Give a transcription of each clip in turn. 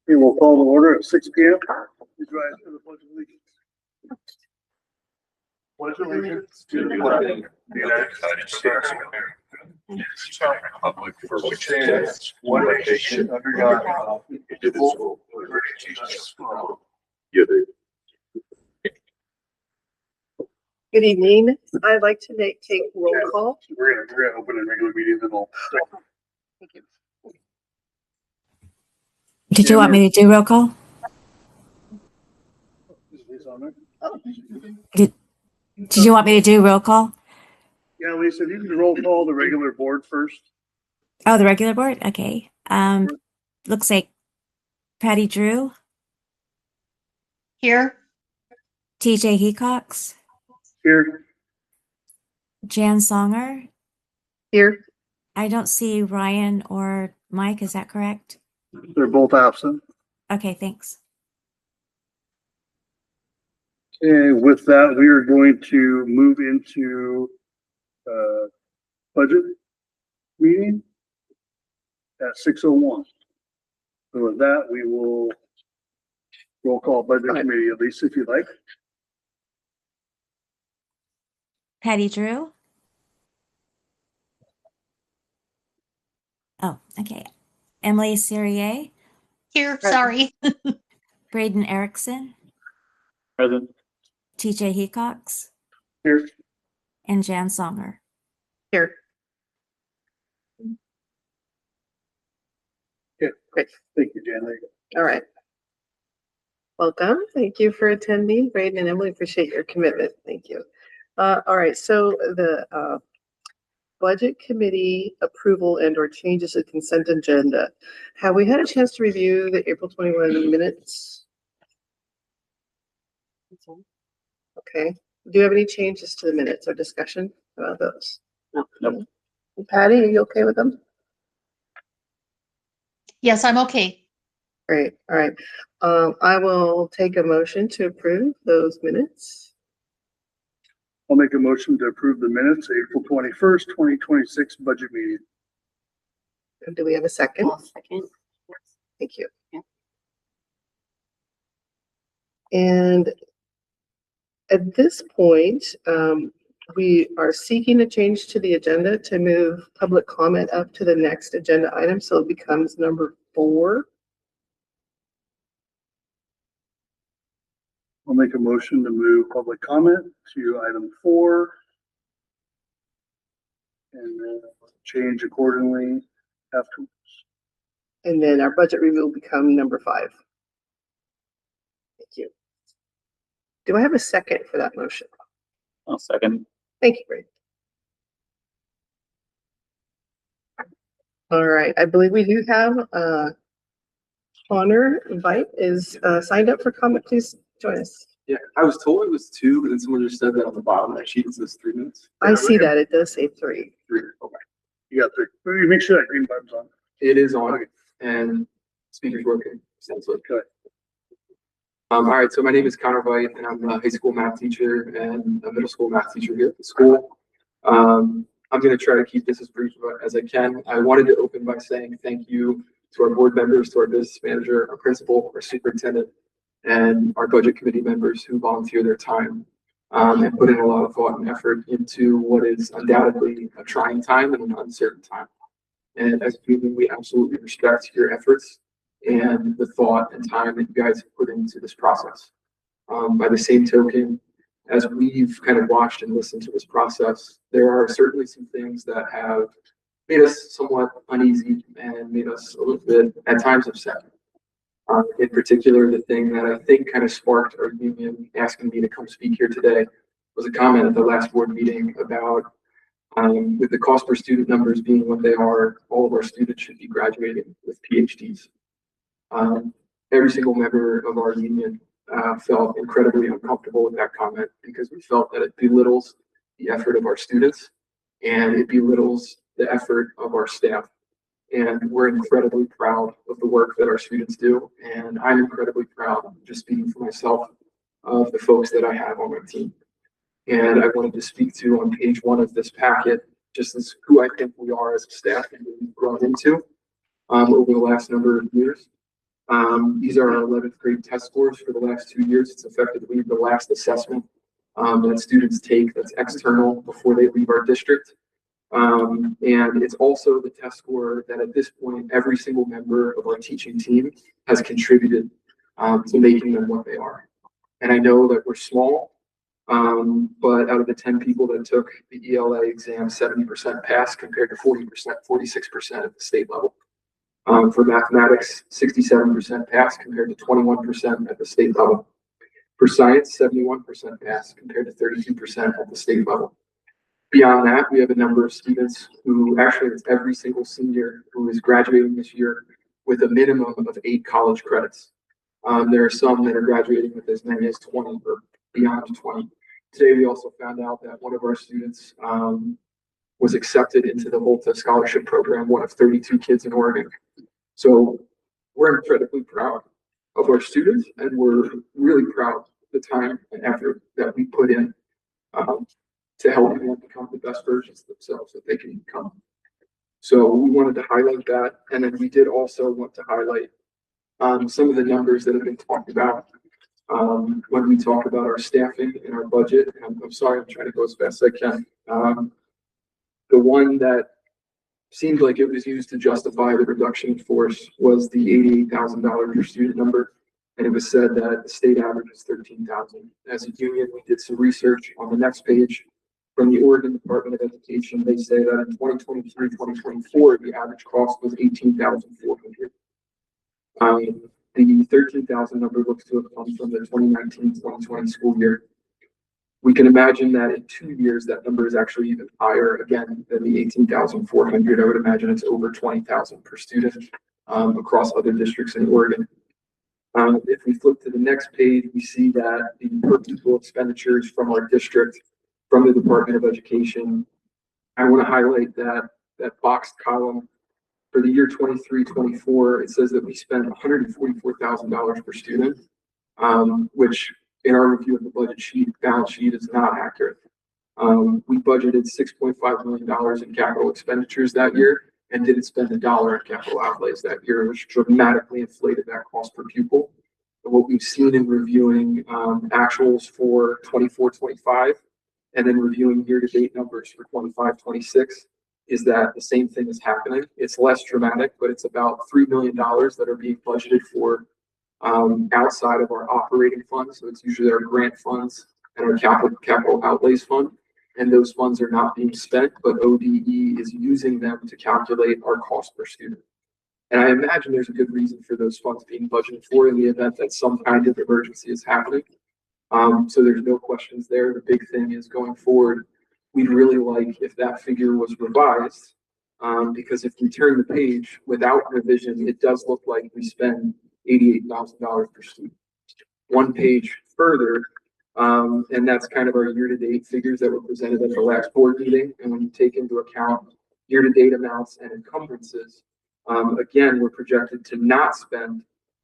We will call the order at 6 p.m. Please rise for the pledge of allegiance. Pledge of allegiance to the flag of the United States of America, and to the republic for which it stands, one nation under God, indivisible, with liberty and justice for all. Good evening. I'd like to take roll call. We're gonna open a regular meeting, then we'll. Thank you. Did you want me to do roll call? Did you want me to do roll call? Yeah, Lisa, if you can roll call the regular board first. Oh, the regular board? Okay. Looks like Patty Drew, Here. TJ Hecox, Here. Jan Songer. Here. I don't see Ryan or Mike. Is that correct? They're both absent. Okay, thanks. Okay, with that, we are going to move into budget meeting at 6:01. So with that, we will roll call budget committee, at least if you'd like. Patty Drew. Oh, okay. Emily Serrier, Here, sorry. Braden Erickson, Present. TJ Hecox, Here. and Jan Songer. Here. Yeah. Great. Thank you, Jan. There you go. All right. Welcome. Thank you for attending. Braden and Emily, appreciate your commitment. Thank you. All right. So the budget committee approval and or changes to consent agenda. Have we had a chance to review the April 21 minutes? Okay. Do you have any changes to the minutes or discussion about those? No. Patty, are you okay with them? Yes, I'm okay. Great. All right. I will take a motion to approve those minutes. I'll make a motion to approve the minutes, April 21st, 2026 budget meeting. Do we have a second? Second. Thank you. Yeah. And at this point, we are seeking a change to the agenda to move public comment up to the next agenda item, so it becomes number 4. I'll make a motion to move public comment to item 4. And then change accordingly afterwards. And then our budget review will become number 5. Thank you. Do I have a second for that motion? I'll second. Thank you, Brady. All right, I believe we do have Connor Vite is signed up for comment. Please join us. Yeah, I was told it was 2, but then someone just said that on the bottom of that sheet. It says 3 minutes. I see that it does say 3. 3. Okay. You got 3. Make sure that green button's on. It is on, and speaker's working. Sounds good. Okay. All right, so my name is Connor Vite, and I'm a high school math teacher and a middle school math teacher here at the school. I'm going to try to keep this as brief as I can. I wanted to open by saying thank you to our board members, to our business manager, our principal, our superintendent, and our budget committee members who volunteer their time and put in a lot of thought and effort into what is undoubtedly a trying time and an uncertain time. And as a community, we absolutely respect your efforts and the thought and time that you guys have put into this process. By the same token, as we've kind of watched and listened to this process, there are certainly some things that have made us somewhat uneasy and made us a little bit at times upset. In particular, the thing that I think kind of sparked our union asking me to come speak here today was a comment at the last board meeting about with the cost per student numbers being what they are, all of our students should be graduating with PhDs. Every single member of our union felt incredibly uncomfortable with that comment because we felt that it belittles the effort of our students and it belittles the effort of our staff. And we're incredibly proud of the work that our students do. And I'm incredibly proud, just speaking for myself, of the folks that I have on my team. And I wanted to speak to on page 1 of this packet, just as who I think we are as a staff and who we've grown into over the last number of years. These are our 11th grade test scores for the last 2 years. It's effectively the last assessment that students take that's external before they leave our district. And it's also the test score that at this point, every single member of our teaching team has contributed to making them what they are. And I know that we're small, but out of the 10 people that took the ELA exam, 70% passed compared to 40%, 46% at the state level. For mathematics, 67% passed compared to 21% at the state level. For science, 71% passed compared to 32% at the state level. Beyond that, we have a number of students who actually it's every single senior who is graduating this year with a minimum of 8 college credits. There are some that are graduating with as many as 20 or beyond 20. Today, we also found out that one of our students was accepted into the Volta Scholarship Program, one of 32 kids in Oregon. So we're incredibly proud of our students, and we're really proud of the time and effort that we put in to help them become the best versions of themselves that they can become. So we wanted to highlight that, and then we did also want to highlight some of the numbers that have been talked about when we talk about our staffing and our budget. And I'm sorry, I'm trying to go as fast as I can. The one that seemed like it was used to justify the reduction in force was the $88,000 per student number. And it was said that the state average is $13,000. As a union, we did some research on the next page from the Oregon Department of Education. They say that in 2023, 2024, the average cost was $18,400. The 13,000 number looks to have come from the 2019-2020 school year. We can imagine that in 2 years, that number is actually even higher again than the 18,400. I would imagine it's over 20,000 per student across other districts in Oregon. If we flip to the next page, we see that the per pupil expenditures from our district, from the Department of Education. I want to highlight that boxed column. For the year 23-24, it says that we spent $144,000 per student, which in our review of the budget sheet, balance sheet is not accurate. We budgeted $6.5 million in capital expenditures that year and didn't spend $1 on capital outlays that year, which dramatically inflated that cost per pupil. And what we've seen in reviewing actuals for 24-25 and then reviewing year-to-date numbers for 25-26 is that the same thing is happening. It's less dramatic, but it's about $3 million that are being budgeted for outside of our operating funds. So it's usually our grant funds and our capital outlays fund. And those funds are not being spent, but ODE is using them to calculate our cost per student. And I imagine there's a good reason for those funds being budgeted for in the event that some kind of emergency is happening. So there's no questions there. The big thing is going forward, we'd really like if that figure was revised, because if we turn the page without revision, it does look like we spend $88,000 per student. One page further, and that's kind of our year-to-date figures that were presented at the last board meeting. And when you take into account year-to-date amounts and encumbrances, again, we're projected to not spend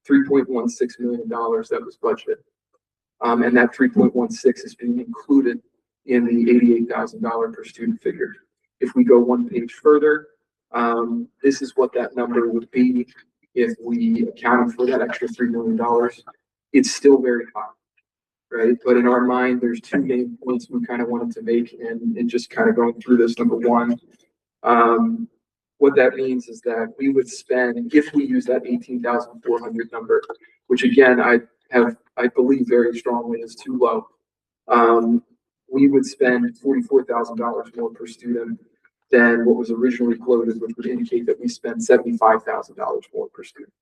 $3.16 million that was budgeted. And that 3.16 is being included in the $88,000 per student figure. If we go one page further, this is what that number would be if we accounted for that extra $3 million. It's still very high, right? But in our mind, there's two main points we kind of wanted to make and just kind of going through this. Number one, what that means is that we would spend, if we use that 18,400 number, which again, I believe very strongly is too low. We would spend $44,000 more per student than what was originally quoted, which would indicate that we spend $75,000 more per student.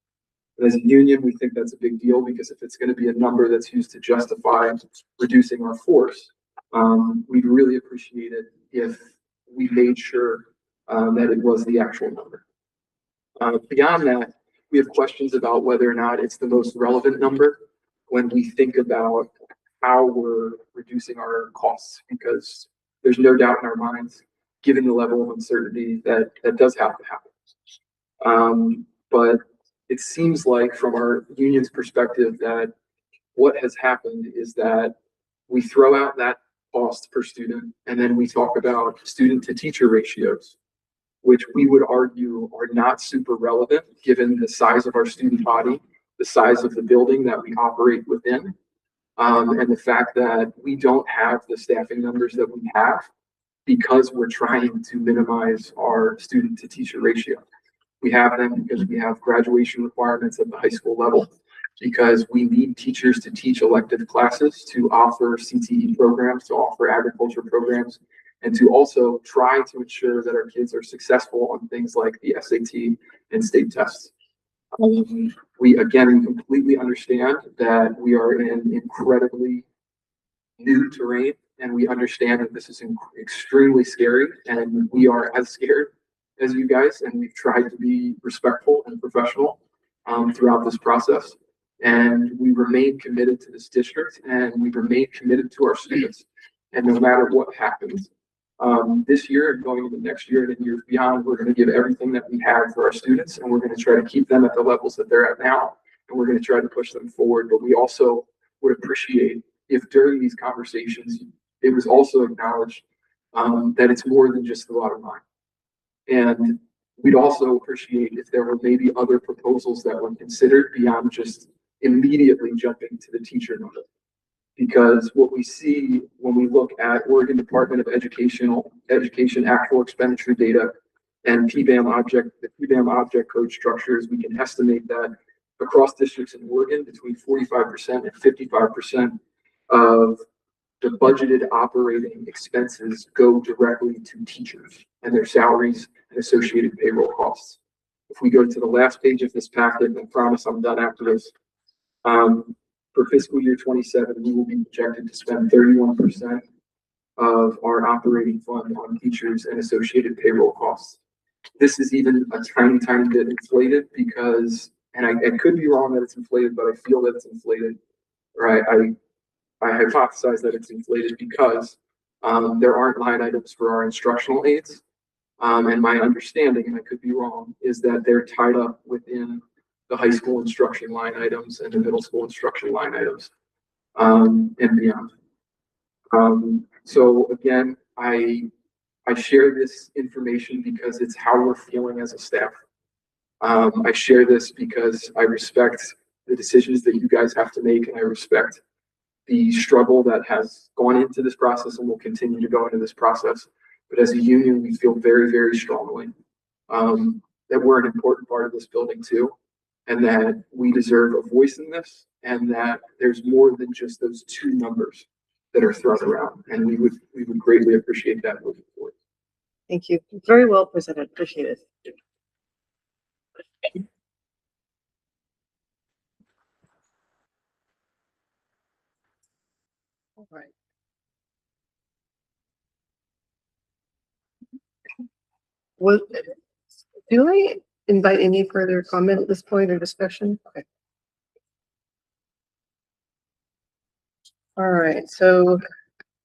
And as a union, we think that's a big deal because if it's going to be a number that's used to justify reducing our force, we'd really appreciate it if we made sure that it was the actual number. Beyond that, we have questions about whether or not it's the most relevant number when we think about how we're reducing our costs, because there's no doubt in our minds, given the level of uncertainty, that does have to happen. But it seems like from our union's perspective that what has happened is that we throw out that cost per student and then we talk about student to teacher ratios, which we would argue are not super relevant given the size of our student body, the size of the building that we operate within, and the fact that we don't have the staffing numbers that we have because we're trying to minimize our student to teacher ratio. We have them because we have graduation requirements at the high school level, because we need teachers to teach elective classes, to offer CTE programs, to offer agriculture programs, and to also try to ensure that our kids are successful on things like the SAT and state tests. We completely understand that we are in incredibly new terrain, and we understand that this is extremely scary, and we are as scared as you guys, and we've tried to be respectful and professional throughout this process. And we remain committed to this district, and we remain committed to our students. And no matter what happens this year and going into next year and years beyond, we're going to give everything that we have for our students, and we're going to try to keep them at the levels that they're at now, and we're going to try to push them forward. But we also would appreciate if during these conversations, it was also acknowledged that it's more than just the bottom line. And we'd also appreciate if there were maybe other proposals that were considered beyond just immediately jumping to the teacher number. Because what we see when we look at Oregon Department of Education actual expenditure data and the PBAM object code structures, we can estimate that across districts in Oregon, between 45% and 55% of the budgeted operating expenses go directly to teachers and their salaries and associated payroll costs. If we go to the last page of this packet, I promise I'm done after this. For fiscal year 27, we will be projected to spend 31% of our operating fund on teachers and associated payroll costs. This is even a tiny, tiny bit inflated because, and I could be wrong that it's inflated, but I feel that it's inflated, or I hypothesize that it's inflated because there aren't line items for our instructional aides. And my understanding, and I could be wrong, is that they're tied up within the high school instruction line items and the middle school instruction line items and beyond. So again, I share this information because it's how we're feeling as a staff. I share this because I respect the decisions that you guys have to make, and I respect the struggle that has gone into this process and will continue to go into this process. But as a union, we feel very, very strongly that we're an important part of this building too, and that we deserve a voice in this, and that there's more than just those two numbers that are thrown around. And we would greatly appreciate that moving forward. Thank you. Very well presented. Appreciate it. All right. Do I invite any further comment at this point or discussion? Okay. All right, so.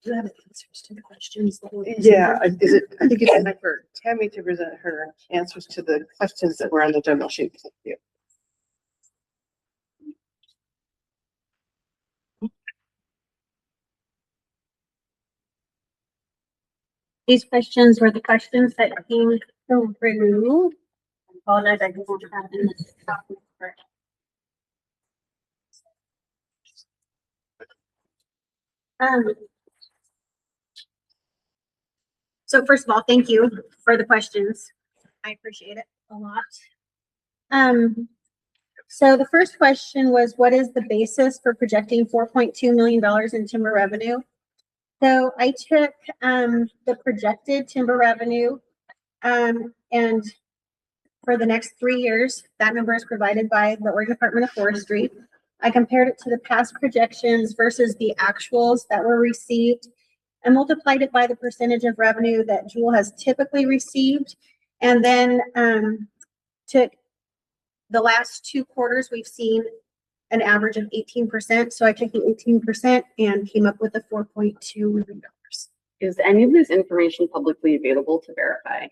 Do you have answers to the questions? Yeah, I think it's time for Tammy to present her answers to the questions that were on the general sheet. Thank you. These questions were the questions that came through. I apologize, I just have in this document. So first of all, thank you for the questions. I appreciate it a lot. So the first question was, what is the basis for projecting $4.2 million in timber revenue? So I took the projected timber revenue and for the next 3 years, that number is provided by the Oregon Department of Forestry. I compared it to the past projections versus the actuals that were received and multiplied it by the percentage of revenue that Jewel has typically received. And then took the last 2 quarters, we've seen an average of 18%. So I took the 18% and came up with the $4.2 million. Is any of this information publicly available to verify?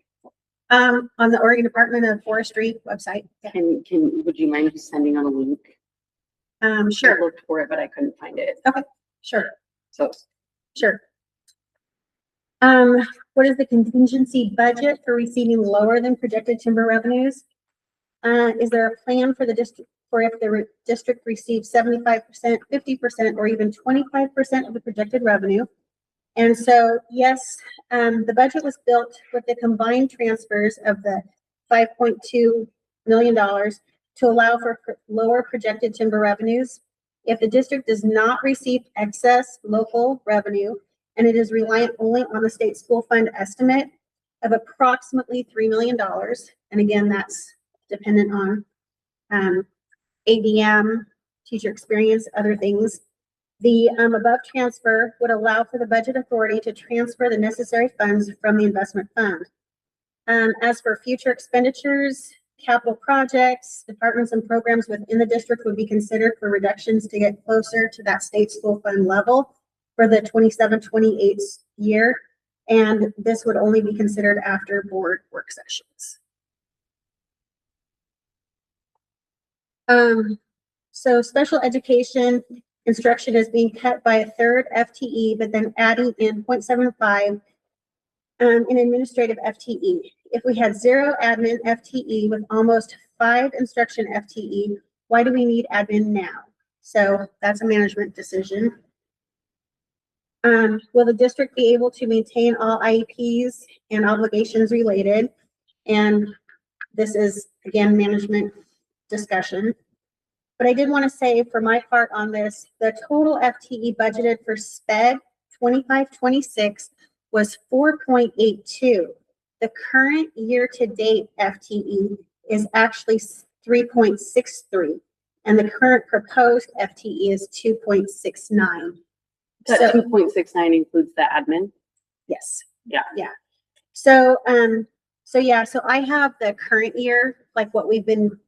On the Oregon Department of Forestry website. Yeah. Would you mind just sending on a link? Sure. I looked for it, but I couldn't find it. Okay, sure. So Sure. What is the contingency budget for receiving lower than projected timber revenues? Is there a plan for the district for if the district receives 75%, 50%, or even 25% of the projected revenue. And so, yes, the budget was built with the combined transfers of the $5.2 million to allow for lower projected timber revenues. If the district does not receive excess local revenue, and it is reliant only on the state school fund estimate of approximately $3 million, and again, that's dependent on ADM, teacher experience, other things. The above transfer would allow for the budget authority to transfer the necessary funds from the investment fund. As for future expenditures, capital projects, departments and programs within the district would be considered for reductions to get closer to that state school fund level for the 27-28 year. And this would only be considered after board work sessions. So special education instruction is being cut by a third FTE, but then adding in 0.75 in administrative FTE. If we had 0 admin FTE with almost 5 instruction FTE, why do we need admin now? So that's a management decision. Will the district be able to maintain all IEPs and obligations related? And this is, again, management discussion. But I did want to say for my part on this, the total FTE budgeted for SPED 25-26 was 4.82. The current year-to-date FTE is actually 3.63, and the current proposed FTE is 2.69. That So- 2.69 includes the admin. Yes. Yeah. Yeah. So, so I have the current year, like what we've been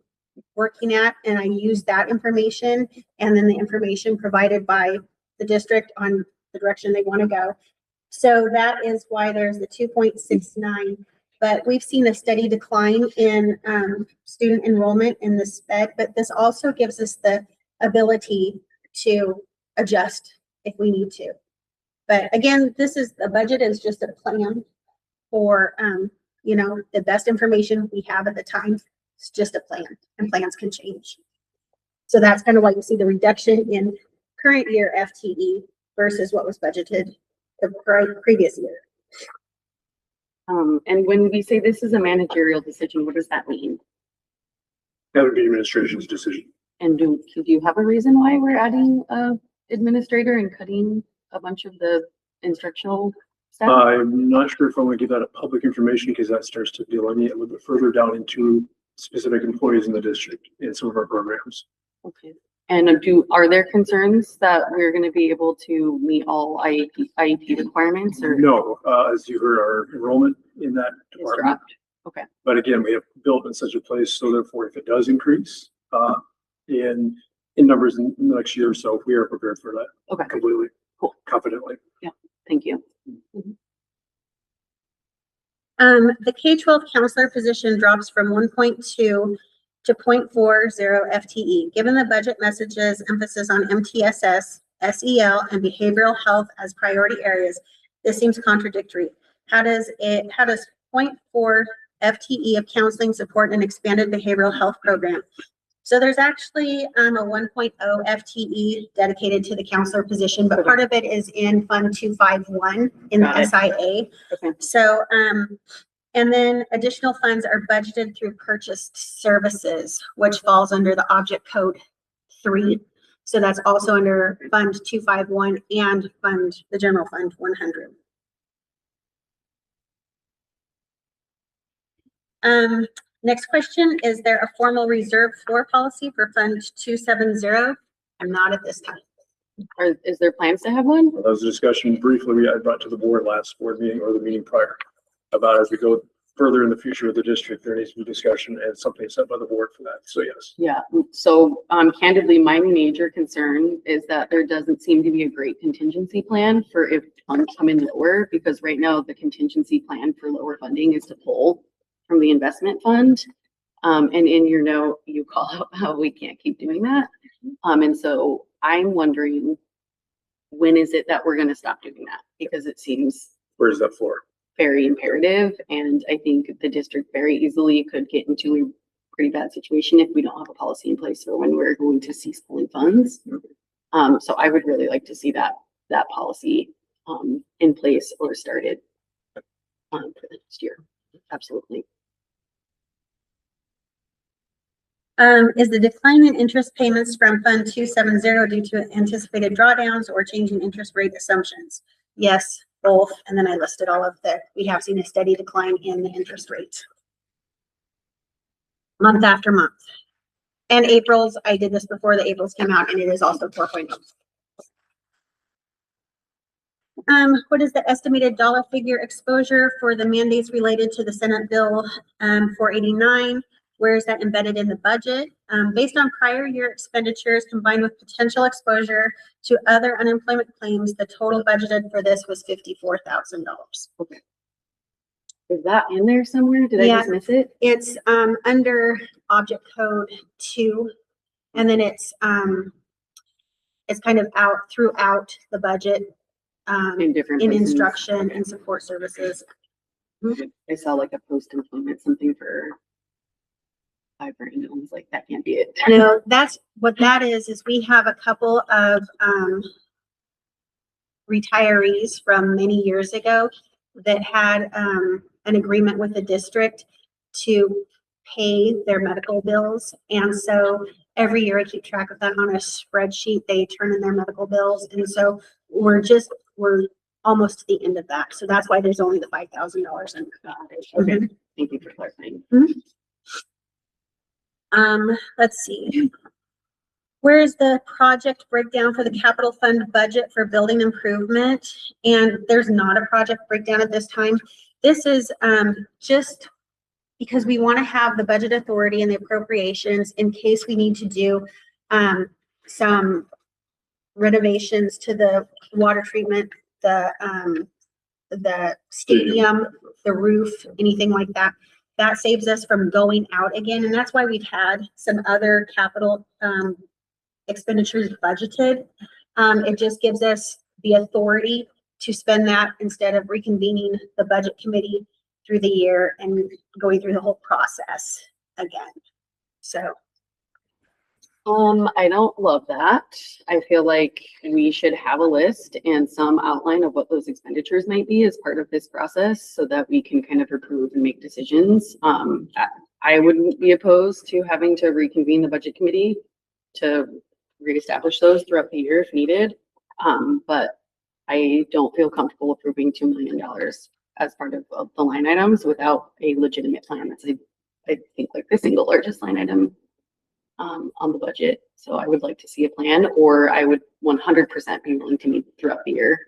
working at, and I use that information and then the information provided by the district on the direction they want to go. So that is why there's the 2.69, but we've seen a steady decline in student enrollment in the SPED, but this also gives us the ability to adjust if we need to. But again, the budget is just a plan for, the best information we have at the time. It's just a plan, and plans can change. So that's kind of why you see the reduction in current year FTE versus what was budgeted the previous year. And when we say this is a managerial decision, what does that mean? That would be administration's decision. And do you have a reason why we're adding a administrator and cutting a bunch of the instructional staff? I'm not sure if I want to give that a public information because that starts to delineate a little bit further down into specific employees in the district in some of our programs. Okay. And are there concerns that we're going to be able to meet all IEP requirements, or? No, as you heard, our enrollment in that is department. dropped? Okay. But again, we have built in such a place, so therefore, if it does increase in numbers in the next year or so, we are prepared for that. Okay. Completely. Cool. Confidently. Thank you. The K-12 counselor position drops from 1.2 to 0.40 FTE. Given the budget messages emphasis on MTSS, SEL, and behavioral health as priority areas, this seems contradictory. How does 0.4 FTE of counseling support an expanded behavioral health program? So there's actually a 1.0 FTE dedicated to the counselor position, but part of it is in Fund 251 in Got the it. SIA. Okay. So, and then additional funds are budgeted through purchased services, which falls under the object code 3. So that's also under Fund 251 and the general fund 100. Next question, is there a formal reserve floor policy for Fund 270? Not at this time. Is there plans to have one? That was a discussion briefly I brought to the board last board meeting or the meeting prior about as we go further in the future of the district, there needs to be discussion and something set by the board for that. So yes. Yeah, so candidly, my major concern is that there doesn't seem to be a great contingency plan for if funds come in lower, because right now the contingency plan for lower funding is to pull from the investment fund. And in your note, you call out how we can't keep doing that. And so I'm wondering, when is it that we're going to stop doing that? Because it seems Where's that floor? very imperative. And I think the district very easily could get into pretty bad situation if we don't have a policy in place for when we're going to cease pulling funds. So I would really like to see that policy in place or started for the next year. Absolutely. Is the decline in interest payments from Fund 270 due to anticipated drawdowns or changing interest rate assumptions? Yes, both. And then I listed all of we have seen a steady decline in the interest rates month after month. And April's, I did this before the April's came out, and it is also 4.0. What is the estimated dollar figure exposure for the mandates related to the Senate Bill 489? Where is that embedded in the budget? Based on prior year expenditures combined with potential exposure to other unemployment claims, the total budgeted for this was $54,000. Okay. Is that in there somewhere? Did I just miss it? It's under object code 2, and then it's kind of out throughout the budget In different in places? instruction and support services. I saw like a post-employment something for $5,000 and I was like, that can't be it. No, that's what that is we have a couple of retirees from many years ago that had an agreement with the district to pay their medical bills. And so every year I keep track of that on a spreadsheet. They turn in their medical bills. And so we're almost to the end of that. So that's why there's only the $5,000 in Okay. Thank you for clarifying. Let's see. Where is the project breakdown for the capital fund budget for building improvement? And there's not a project breakdown at this time. This is just because we want to have the budget authority and the appropriations in case we need to do some renovations to the water treatment, the stadium, the roof, anything like that. That saves us from going out again. And that's why we've had some other capital expenditures budgeted. It just gives us the authority to spend that instead of reconvening the budget committee through the year and going through the whole process again. So. I don't love that. I feel like we should have a list and some outline of what those expenditures might be as part of this process so that we can kind of approve and make decisions. I wouldn't be opposed to having to reconvene the budget committee to reestablish those throughout the year if needed. But I don't feel comfortable approving $2 million as part of the line items without a legitimate plan. That's I think like the single largest line item on the budget. So I would like to see a plan, or I would 100% be willing to meet throughout the year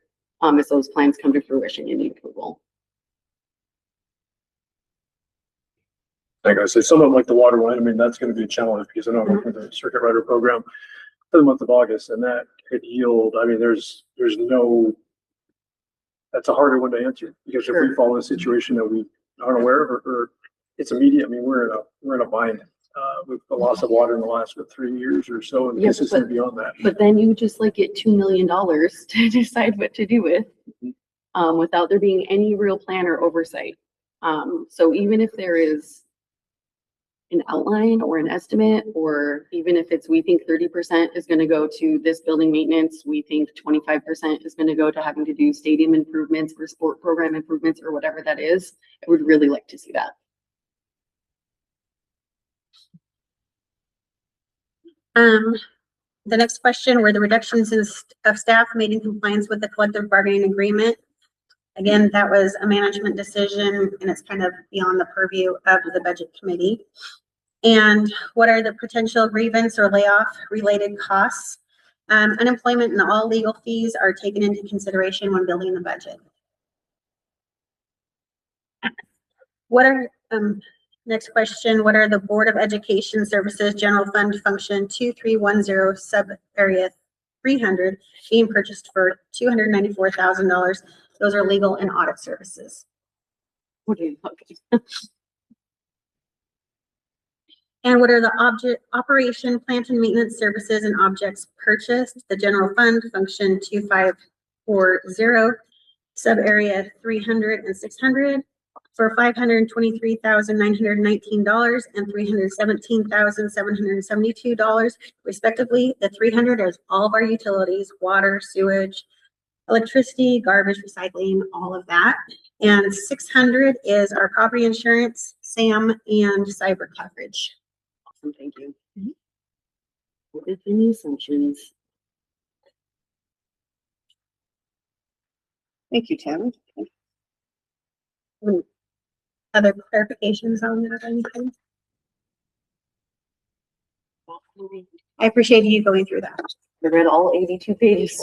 as those plans come to fruition and need approval. Like I said, something like the water line, I mean, that's going to be a challenge because I know I'm working with the circuit rider program for the month of August, and that could yield, I mean, there's no, that's a harder one to answer because if we fall in a situation that we aren't aware of or it's immediate, I mean, we're in a bind. With the loss of water in the last 3 years or so, and Yes, consistently beyond that. But then you just like get $2 million to decide what to do with without there being any real plan or oversight. So even if there is an outline or an estimate, or even if it's, we think 30% is going to go to this building maintenance, we think 25% is going to go to having to do stadium improvements or sport program improvements or whatever that is, I would really like to see that. The next question, were the reductions of staff made in compliance with the collective bargaining agreement? Again, that was a management decision and it's kind of beyond the purview of the budget committee. And what are the potential grievance or layoff related costs? Unemployment and all legal fees are taken into consideration when building the budget. What are, next question, what are the Board of Education Services General Fund Function 2310 sub area 300 being purchased for $294,000? Those are legal and audit services. Okay. And what are the operation, plant and maintenance services and objects purchased? The General Fund Function 2540 sub area 300 and 600. for $523,919 and $317,772 respectively. The 300 is all of our utilities, water, sewage, electricity, garbage, recycling, all of that. And 600 is our property insurance, SAM, and cyber coverage. Awesome, thank you. What is any assumptions? Thank you, Tammy. Other clarifications on that or anything? I appreciate you going through that. I read all 82 pages.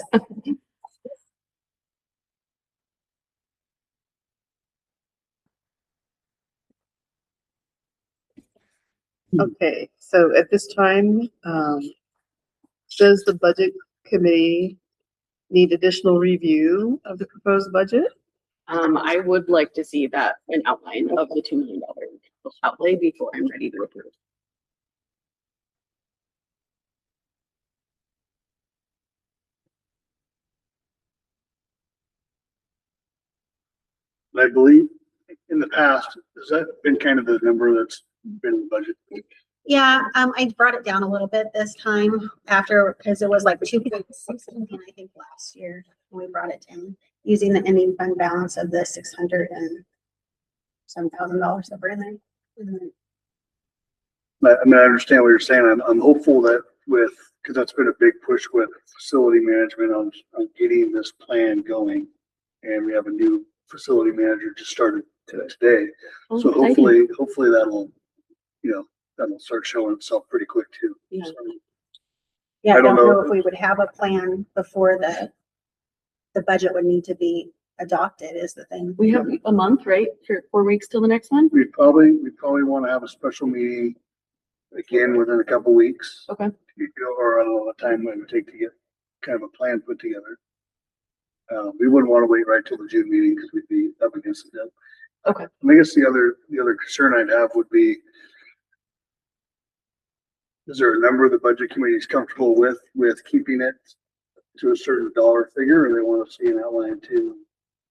Okay, so at this time, does the budget committee need additional review of the proposed budget? I would like to see that, an outline of the $2 million outlay before I'm ready to approve. I believe in the past, has that been kind of the number that's been in the budget? Yeah, I brought it down a little bit this time after, because it was like 2.16, I think, last year, when we brought it down, using the ending fund balance of the 600 and some $1,000 that were in there. I mean, I understand what you're saying. I'm hopeful that with, because that's been a big push with facility management on getting this plan going. And we have a new facility manager just started today. Oh, So exciting. hopefully that'll, that'll start showing itself pretty quick too. Yeah. So, Yeah, I I don't don't know know. if we would have a plan before the budget would need to be adopted is the thing. We have a month, right? For 4 weeks till the next one? we probably want to have a special meeting again within a couple weeks. Okay. Or I don't know what time it would take to get kind of a plan put together. We wouldn't want to wait right till the June meeting because we'd be up against it. Okay. And I guess the other concern I'd have would be, is there a number the budget committee is comfortable with keeping it to a certain dollar figure, or they want to see an outline too?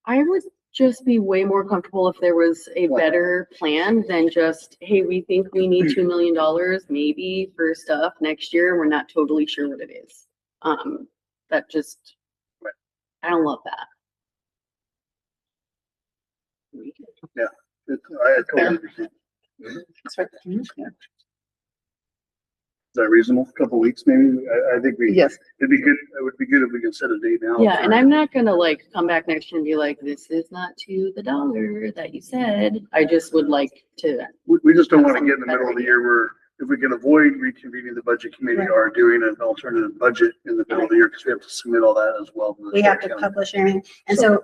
I would just be way more comfortable if there was a better plan than just, hey, we think we need $2 million maybe for stuff next year. We're not totally sure what it is. That just, I don't love that. I totally understand. That's right. Yeah. Is that reasonable? A couple weeks maybe? I think Yes, it'd be good. It would be good if we could set a date now. Yeah, and I'm not gonna like come back next year and be like, this is not to the dollar that you said. I just would like to, We just don't want to get in the middle of the year where if we can avoid reconvening the budget committee or doing an alternative budget in the middle of the year, because we have to submit all that as well. We have to publish everything. And so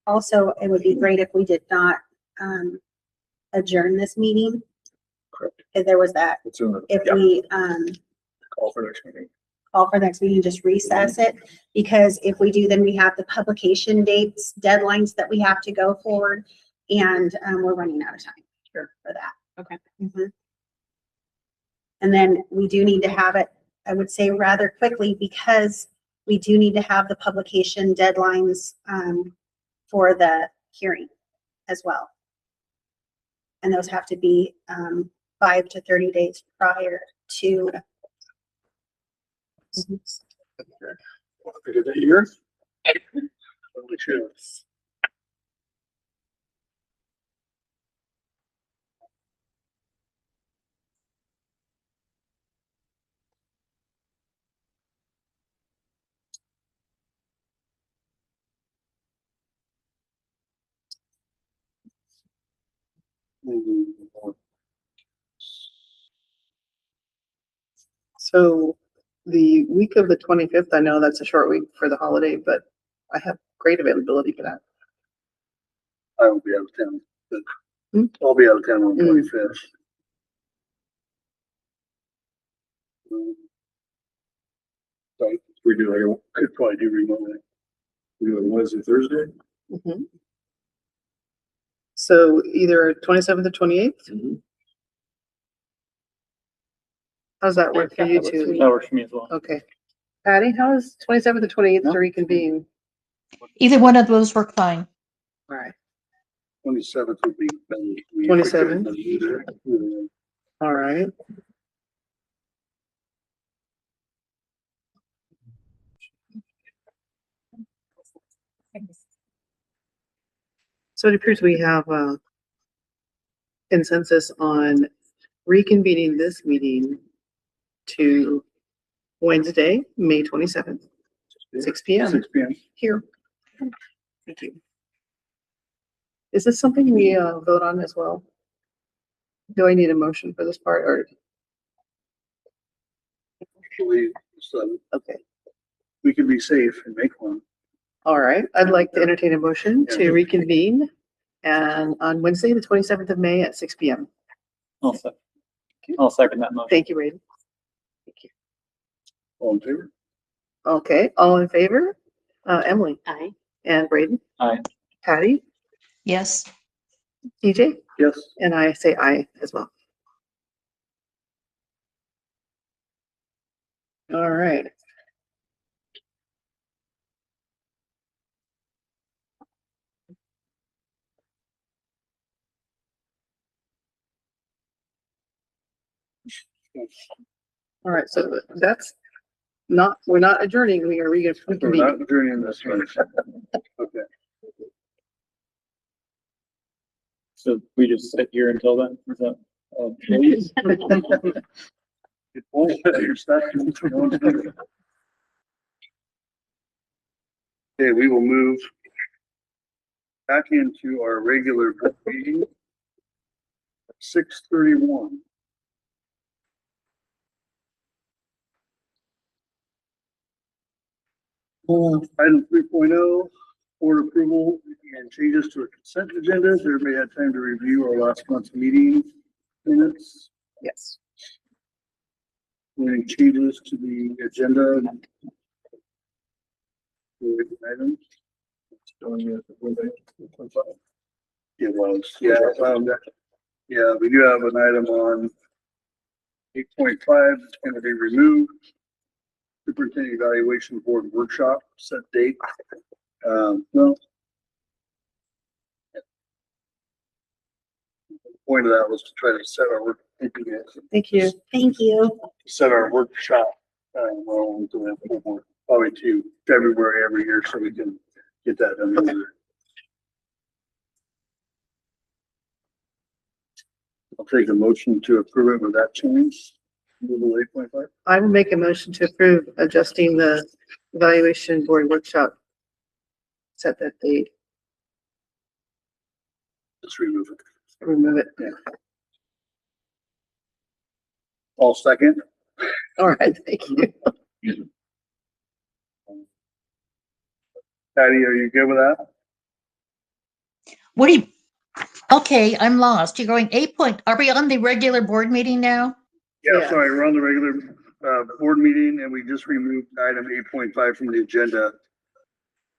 also it would be great if we did not adjourn this meeting. Correct. If there was that, if we Call for next meeting. call for the next meeting, just recess it. Because if we do, then we have the publication dates, deadlines that we have to go forward. And we're running out of time for that. Okay. Mhm. And then we do need to have it, I would say rather quickly, because we do need to have the publication deadlines for the hearing as well. And those have to be 5 to 30 days prior to. Figure that year. Sure. so the week of the 25th, I know that's a short week for the holiday, but I have great availability for that. I will be out of town. But Hmm? I'll be out of town on the 25th. So we do, I could probably do remotely. We do it Wednesday, Thursday? Mhm. So either 27th or 28th? How's that work for you two? That works for me as well. Okay. Patty, how is 27th or 28th to reconvene? Either one of those work fine. All right. 27th would be. 27th? All right. So it appears we have consensus on reconvening this meeting to Wednesday, May 27th, 6 p.m. 6 p.m. here. Thank you. Is this something we vote on as well? Do I need a motion for this part or? Actually, so Okay, we can be safe and make one. all right. I'd like to entertain a motion to reconvene and on Wednesday, the 27th of May at 6 p.m. I'll second that motion. Thank you, Raiden. Thank you. All in favor? Okay, all in favor? Emily Aye. and Braden? Aye. Patty? Yes. DJ? Yes. And I say aye as well. All right. All right, so that's not, we're not adjourning, we are We're reconvening. not adjourning this one. Okay. So we just sit here until then? Is that, Good point. You're stuck. Okay, we will move back into our regular board meeting. 6:31. Item 3.0, board approval and changes to a consent agenda. Has everybody had time to review our last month's meeting minutes? Yes. Any changes to the agenda? Items? It was, yeah, yeah, we do have an item on 8.5, it's gonna be removed. Superintendent Evaluation Board Workshop, set date. Well. The point of that was to try to set our work, Thank you. Thank you. set our workshop, well, we'll do it for probably to February every year, so we can get that done. I'll take a motion to approve it with that change. Rule 8.5. I will make a motion to approve adjusting the evaluation board workshop. Set that date, Just remove it. remove it. All second. All right, thank you. Patty, are you good with that? What do you, okay, I'm lost. You're going 8 point, are we on the regular board meeting now? Yeah, Yeah. sorry, we're on the regular, board meeting and we just removed item 8.5 from the agenda.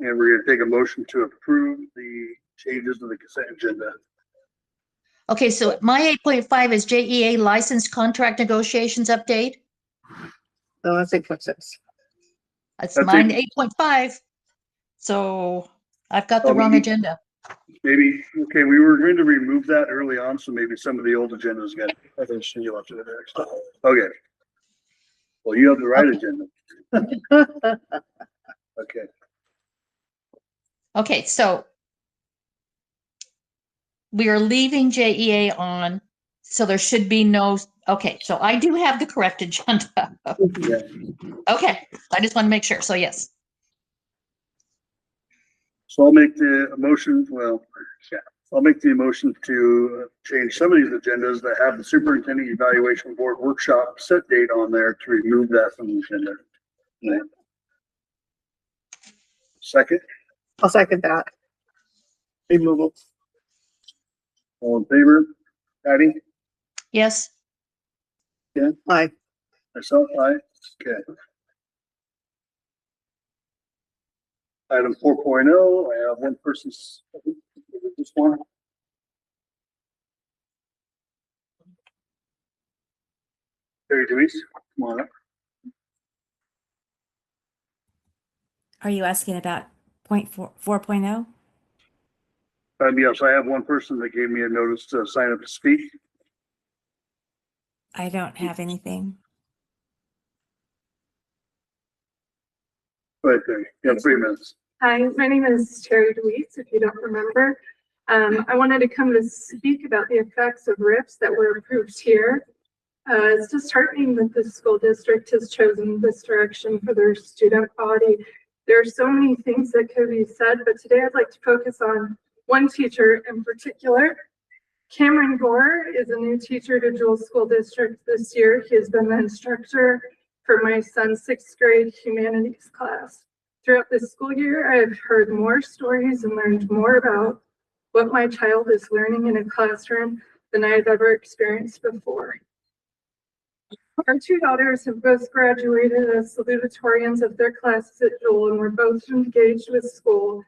And we're gonna take a motion to approve the changes to the consent agenda. Okay, so my 8.5 is JEA licensed contract negotiations update. No, that's 8.6. That's That's mine, it. 8.5. So I've got the Oh, wrong we- agenda. Maybe, okay, we were going to remove that early on, so maybe some of the old agendas got, I think she left it in there. okay. Well, you have the right agenda. Okay, Okay, so we are leaving JEA on, so there should be no, okay, so I do have the correct agenda. yeah. Okay, I just want to make sure. So yes. So I'll make the motion, well, yeah, I'll make the motion to change some of these agendas that have the superintendent evaluation board workshop set date on there to remove that from the agenda. Yeah. Second, I'll second that. Removal. all in favor? Patty? Yes. Aye. Myself, aye. Okay. Item 4.0, I have one person's, this one. Terry Deweese, come on up. Are you asking about 4.0? Yes, I have one person that gave me a notice to sign up to speak. I don't have anything. Right there. You have 3 minutes. Hi, my name is Terry DeWeese, if you don't remember. I wanted to come to speak about the effects of RIFs that were approved here. It's disheartening that the school district has chosen this direction for their student body. There are so many things that could be said, but today I'd like to focus on one teacher in particular. Cameron Gore is a new teacher to Jewel School District this year. He has been the instructor for my son's 6th grade humanities class. Throughout this school year, I've heard more stories and learned more about what my child is learning in a classroom than I've ever experienced before. Our 2 daughters have both graduated as salutatorians of their classes at Jewel, and we're both engaged with school,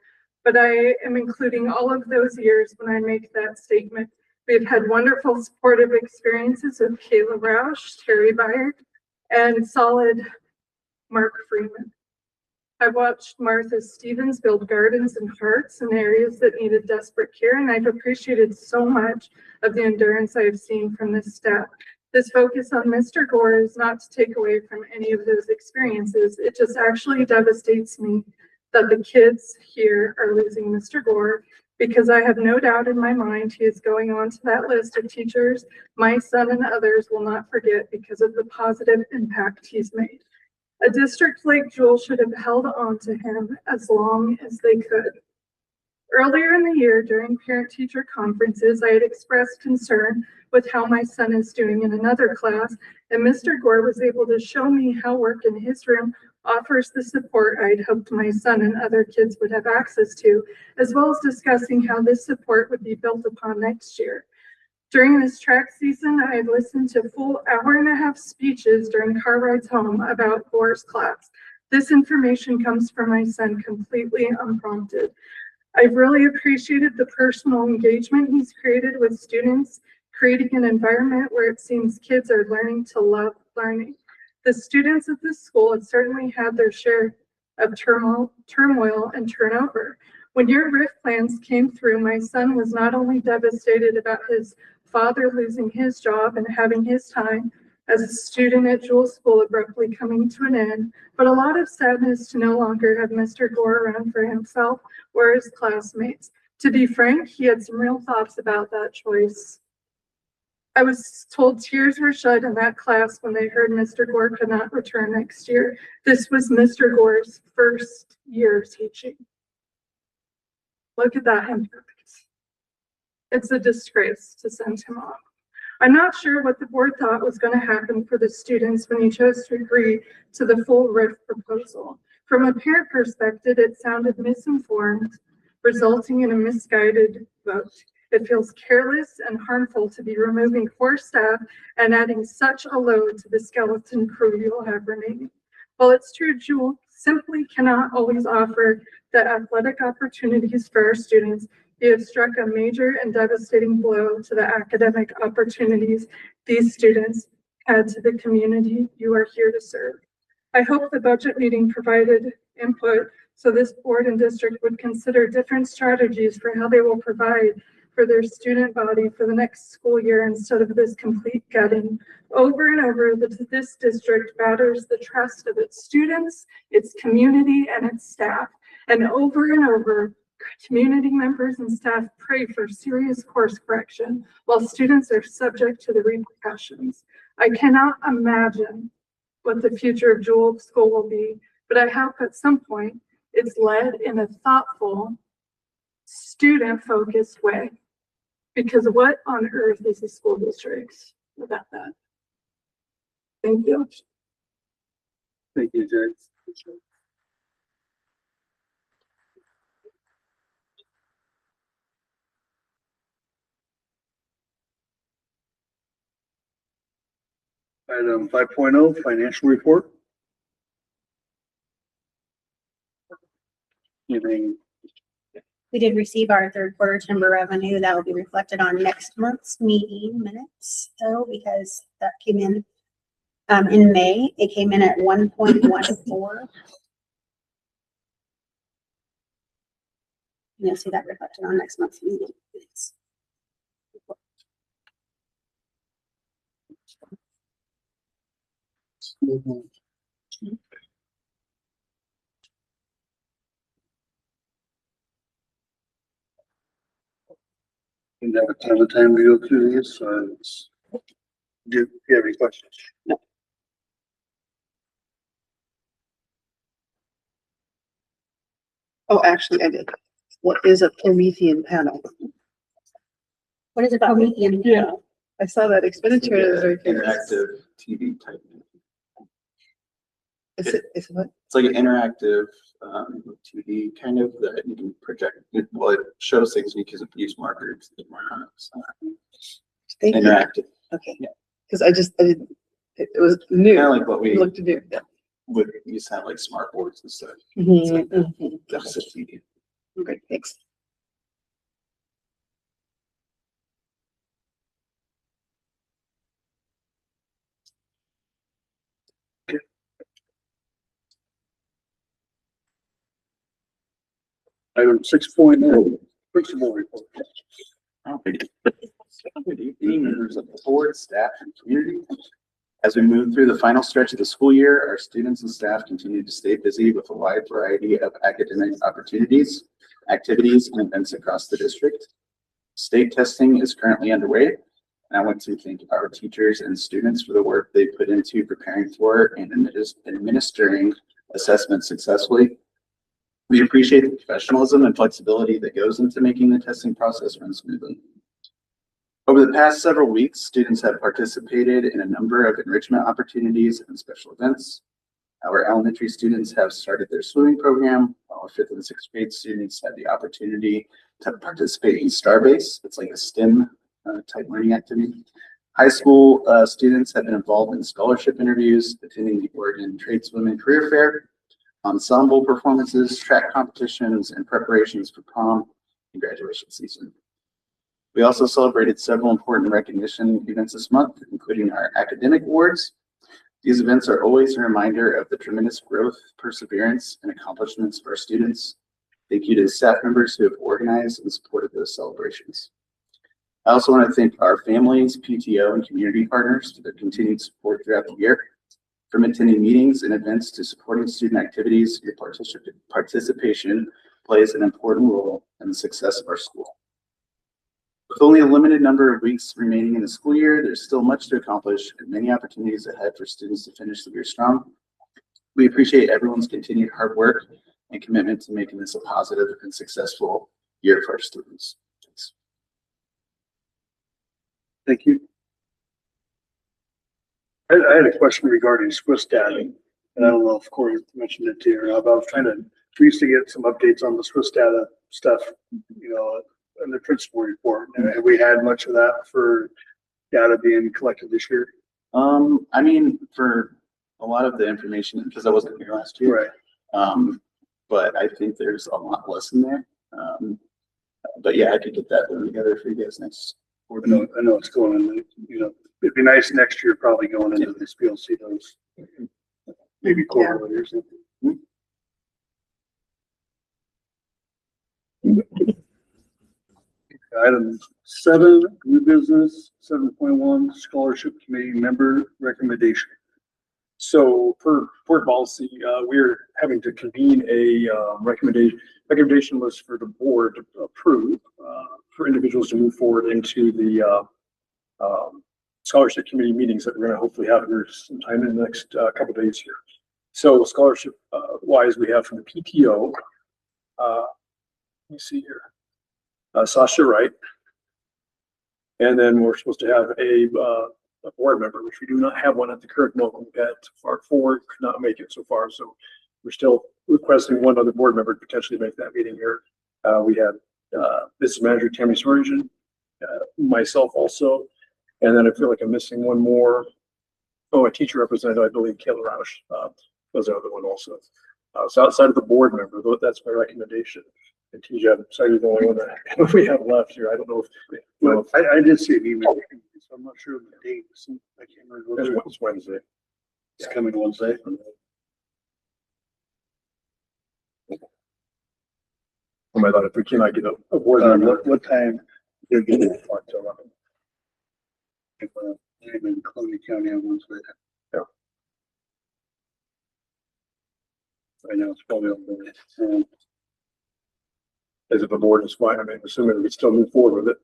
but I am including all of those years when I make that statement. We've had wonderful supportive experiences with Kayla Roush, Terry Byard, and solid Mark Freeman. I've watched Martha Stevens build gardens and hearts in areas that needed desperate care, and I've appreciated so much of the endurance I have seen from this staff. This focus on Mr. Gore is not to take away from any of those experiences. It just actually devastates me that the kids here are losing Mr. Gore, because I have no doubt in my mind he is going on to that list of teachers my son and others will not forget because of the positive impact he's made. A district like Jewel should have held on to him as long as they could. Earlier in the year, during parent-teacher conferences, I had expressed concern with how my son is doing in another class, and Mr. Gore was able to show me how work in his room offers the support I'd hoped my son and other kids would have access to, as well as discussing how this support would be built upon next year. During this track season, I have listened to full 1.5-hour speeches during car rides home about Gore's class. This information comes from my son completely unprompted. I've really appreciated the personal engagement he's created with students, creating an environment where it seems kids are learning to love learning. The students at this school have certainly had their share of turmoil and turnover. When your RIF plans came through, my son was not only devastated about his father losing his job and having his time as a student at Jewel School abruptly coming to an end, but a lot of sadness to no longer have Mr. Gore around for himself or his classmates. To be frank, he had some real thoughts about that choice. I was told tears were shed in that class when they heard Mr. Gore could not return next year. This was Mr. Gore's first year teaching. Look at that impact. It's a disgrace to send him off. I'm not sure what the board thought was going to happen for the students when you chose to agree to the full RIF proposal. From a parent perspective, it sounded misinformed, resulting in a misguided vote. It feels careless and harmful to be removing core staff and adding such a load to the skeleton crew you'll have remaining. While it's true, Jewel simply cannot always offer the athletic opportunities for our students, you have struck a major and devastating blow to the academic opportunities these students add to the community you are here to serve. I hope the budget meeting provided input so this board and district would consider different strategies for how they will provide for their student body for the next school year instead of this complete gutting. Over and over, this district batters the trust of its students, its community, and its staff. And over, community members and staff pray for serious course correction while students are subject to the repercussions. I cannot imagine what the future of Jewel School will be, but I hope at some point it's led in a thoughtful, student-focused way. Because what on earth is a school district without that? Thank you. Thank you, Jay. Item 5.0, financial report. Anything? We did receive our third quarter timber revenue. That will be reflected on next month's meeting minutes, though, because that came in May. It came in at 1.14. And you'll see that reflected on next month's meeting. Didn't have a ton of time to go through these, so it's. Do you have any questions? Oh, actually, I did. What is a Promethean panel? What is it about Promethean? Yeah. I saw that expenditure. It was very curious. Interactive TV type. Is it what? It's like an interactive TV kind of that you can project. Well, it shows things because of use markers. Thank you. Interactive. Okay. Because I didn't, it was new. Kind of like what we Looked to do. Yeah. would used to have like smart boards and stuff. Mhm, mhm. That's a TV. Okay, thanks. Item 6.0, principal report. Good evening, members of the board, staff, and community. As we move through the final stretch of the school year, our students and staff continue to stay busy with a wide variety of academic opportunities, activities, and events across the district. State testing is currently underway, and I want to thank our teachers and students for the work they put into preparing for and administering assessments successfully. We appreciate the professionalism and flexibility that goes into making the testing process run smoothly. Over the past several weeks, students have participated in a number of enrichment opportunities and special events. Our elementary students have started their swimming program, while 5th and 6th grade students had the opportunity to participate in Starbase. It's like a STEM type learning activity. High school students have been involved in scholarship interviews, attending the Oregon Tradeswomen Career Fair, ensemble performances, track competitions, and preparations for prom and graduation season. We also celebrated several important recognition events this month, including our academic awards. These events are always a reminder of the tremendous growth, perseverance, and accomplishments of our students. Thank you to the staff members who have organized and supported those celebrations. I also want to thank our families, PTO, and community partners for their continued support throughout the year. From attending meetings and events to supporting student activities, your participation plays an important role in the success of our school. With only a limited number of weeks remaining in the school year, there's still much to accomplish and many opportunities ahead for students to finish the year strong. We appreciate everyone's continued hard work and commitment to making this a positive and successful year for our students. Thanks. Thank you. I had a question regarding Swiss data, and I don't know if Corey mentioned it to you, but I was we used to get some updates on the Swiss data stuff, in the principal report. Have we had much of that for data being collected this year? I mean, for a lot of the information, because I wasn't here last year. Right. But I think there's a lot less in there. But yeah, I could get that one together for you guys next. I know it's going in, it'd be nice next year, probably going into this, we'll see those. Maybe quarterly or something. Item 7, new business, 7.1, scholarship committee member recommendation. So per board policy, we're having to convene a recommendation list for the board to approve for individuals to move forward into the scholarship committee meetings that we're going to hopefully have here sometime in the next couple of days here. So scholarship wise, we have from the PTO, let me see here, Sasha Wright. And then we're supposed to have a board member, which we do not have one at the current moment. We've had so far 4, could not make it so far. So we're still requesting one other board member to potentially make that meeting here. We had business manager Tammy Swearinger, myself also. And then I feel like I'm missing one more. Oh, a teacher representative, I believe, Kayla Roush, was the other one also. So outside of the board member, that's my recommendation. And TJ, I'm sorry, you're the only one that we have left here. I don't know if. I did see an email, so I'm not sure of the date. I can't remember. It's Wednesday. It's coming Wednesday. I thought if we cannot get a board member, What time? They're getting it to 11. I'm in Columbia County on Wednesday. Yeah. I know it's probably over there. as if the board is fine, I mean, assuming we still move forward with it,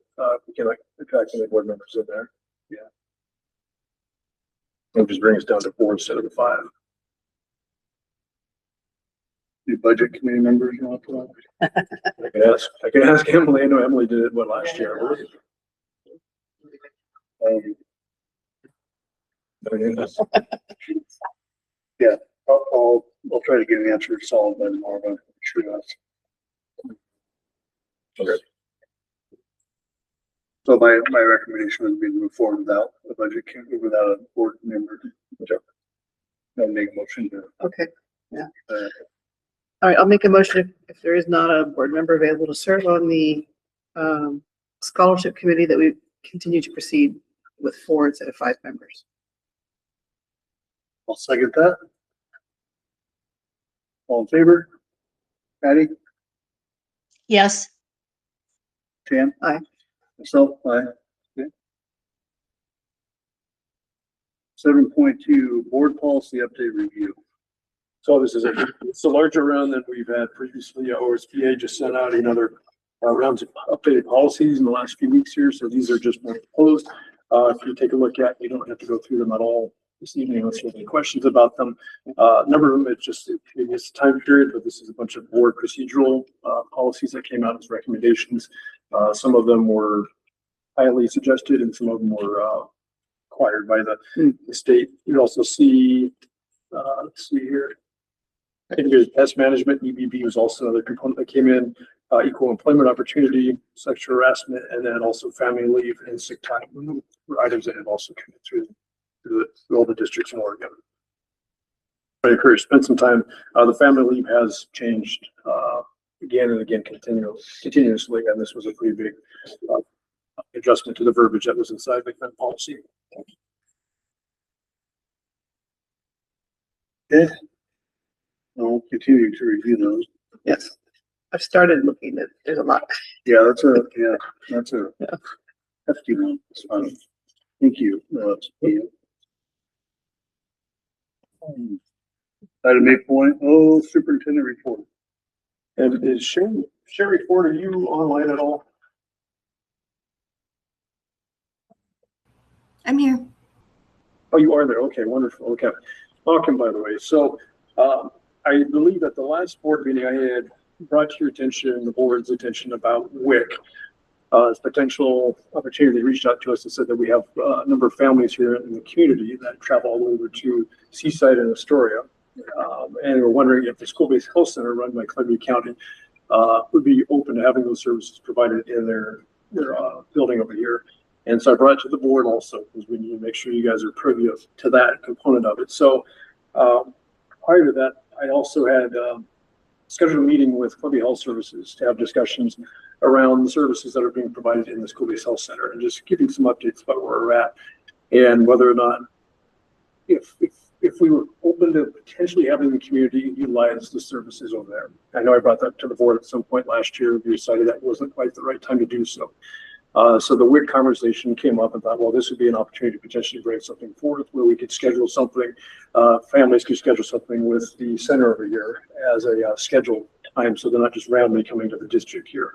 we can like attract any board members in there. Yeah. It'll just bring us down to 4 instead of the 5. The budget committee members you want to put on? I can ask Emily. I know Emily did it, last year? Yeah, I'll try to get an answer solved by tomorrow, but I'm sure that's. Okay. So my recommendation would be to move forward without a budget, without a board member. I'll make a motion to. Okay, yeah. All right, I'll make a motion if there is not a board member available to serve on the scholarship committee, that we continue to proceed with 4 instead of 5 members. I'll second that. All in favor? Patty? Yes. Jan? Aye. Myself, aye. Okay. 7.2, board policy update review. So this is it's a larger round than we've had previously. OSBA just sent out another rounds of updated policies in the last few weeks here. So these are just more proposed. If you take a look at, you don't have to go through them at all this evening unless you have any questions about them. Number of them, it's just it's time period, but this is a bunch of board procedural policies that came out as recommendations. Some of them were highly suggested and some of them were required by the state. You also see, let's see here. I think there's pest management, EBB was also another component that came in, equal employment opportunity, sexual harassment, and then also family leave and sick time were items that have also come through all the districts in Oregon. I encourage spend some time. The family leave has changed again and again continuously, and this was a pretty big adjustment to the verbiage that was inside the policy. Okay. I'll continue to review those. Yes, I've started looking at, there's a lot. Yeah, that's a hefty one. It's fun. Thank you. Item 8.0, superintendent report. And is Sherry Ford, are you online at all? I'm here. Oh, you are there. Okay, wonderful. Okay. Welcome, by the way. So I believe at the last board meeting I had brought to your attention, the board's attention, about WIC. As potential opportunity, they reached out to us and said that we have a number of families here in the community that travel all over to Seaside and Astoria. And we're wondering if the school-based health center run by Columbia County would be open to having those services provided in their building over here. And so I brought it to the board also because we need to make sure you guys are privy to that component of it. So prior to that, I also had scheduled a meeting with Columbia Health Services to have discussions around the services that are being provided in the school-based health center and just giving some updates about where we're at and whether or not if we were open to potentially having the community utilize the services over there. I know I brought that to the board at some point last year. We decided that wasn't quite the right time to do so. So the WIC conversation came up and thought, well, this would be an opportunity to potentially bring something forth where we could schedule something, families could schedule something with the center over here as a scheduled time, so they're not just randomly coming to the district here.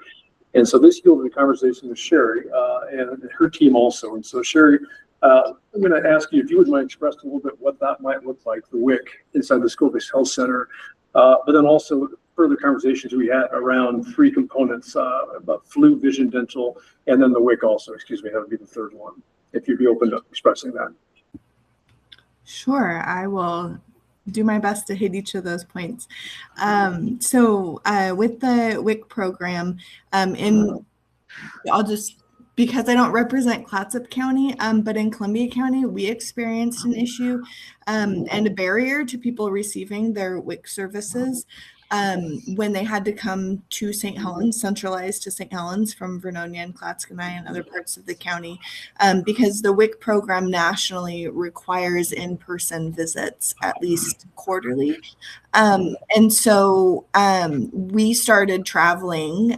And so this yielded a conversation with Sherry and her team also. And so Sherry, I'm going to ask you if you would mind expressing a little bit what that might look like, the WIC inside the school-based health center, but then also further conversations we had around 3 components about flu, vision, dental, and then the WIC also, excuse me, that would be the third one, if you'd be open to expressing that. Sure, I will do my best to hit each of those points. So with the WIC program, I'll just, because I don't represent Clatsop County, but in Columbia County, we experienced an issue and a barrier to people receiving their WIC services when they had to come to St. Helens, centralized to St. Helens from Vernonia and Clatskanie and other parts of the county, because the WIC program nationally requires in-person visits at least quarterly. And so we started traveling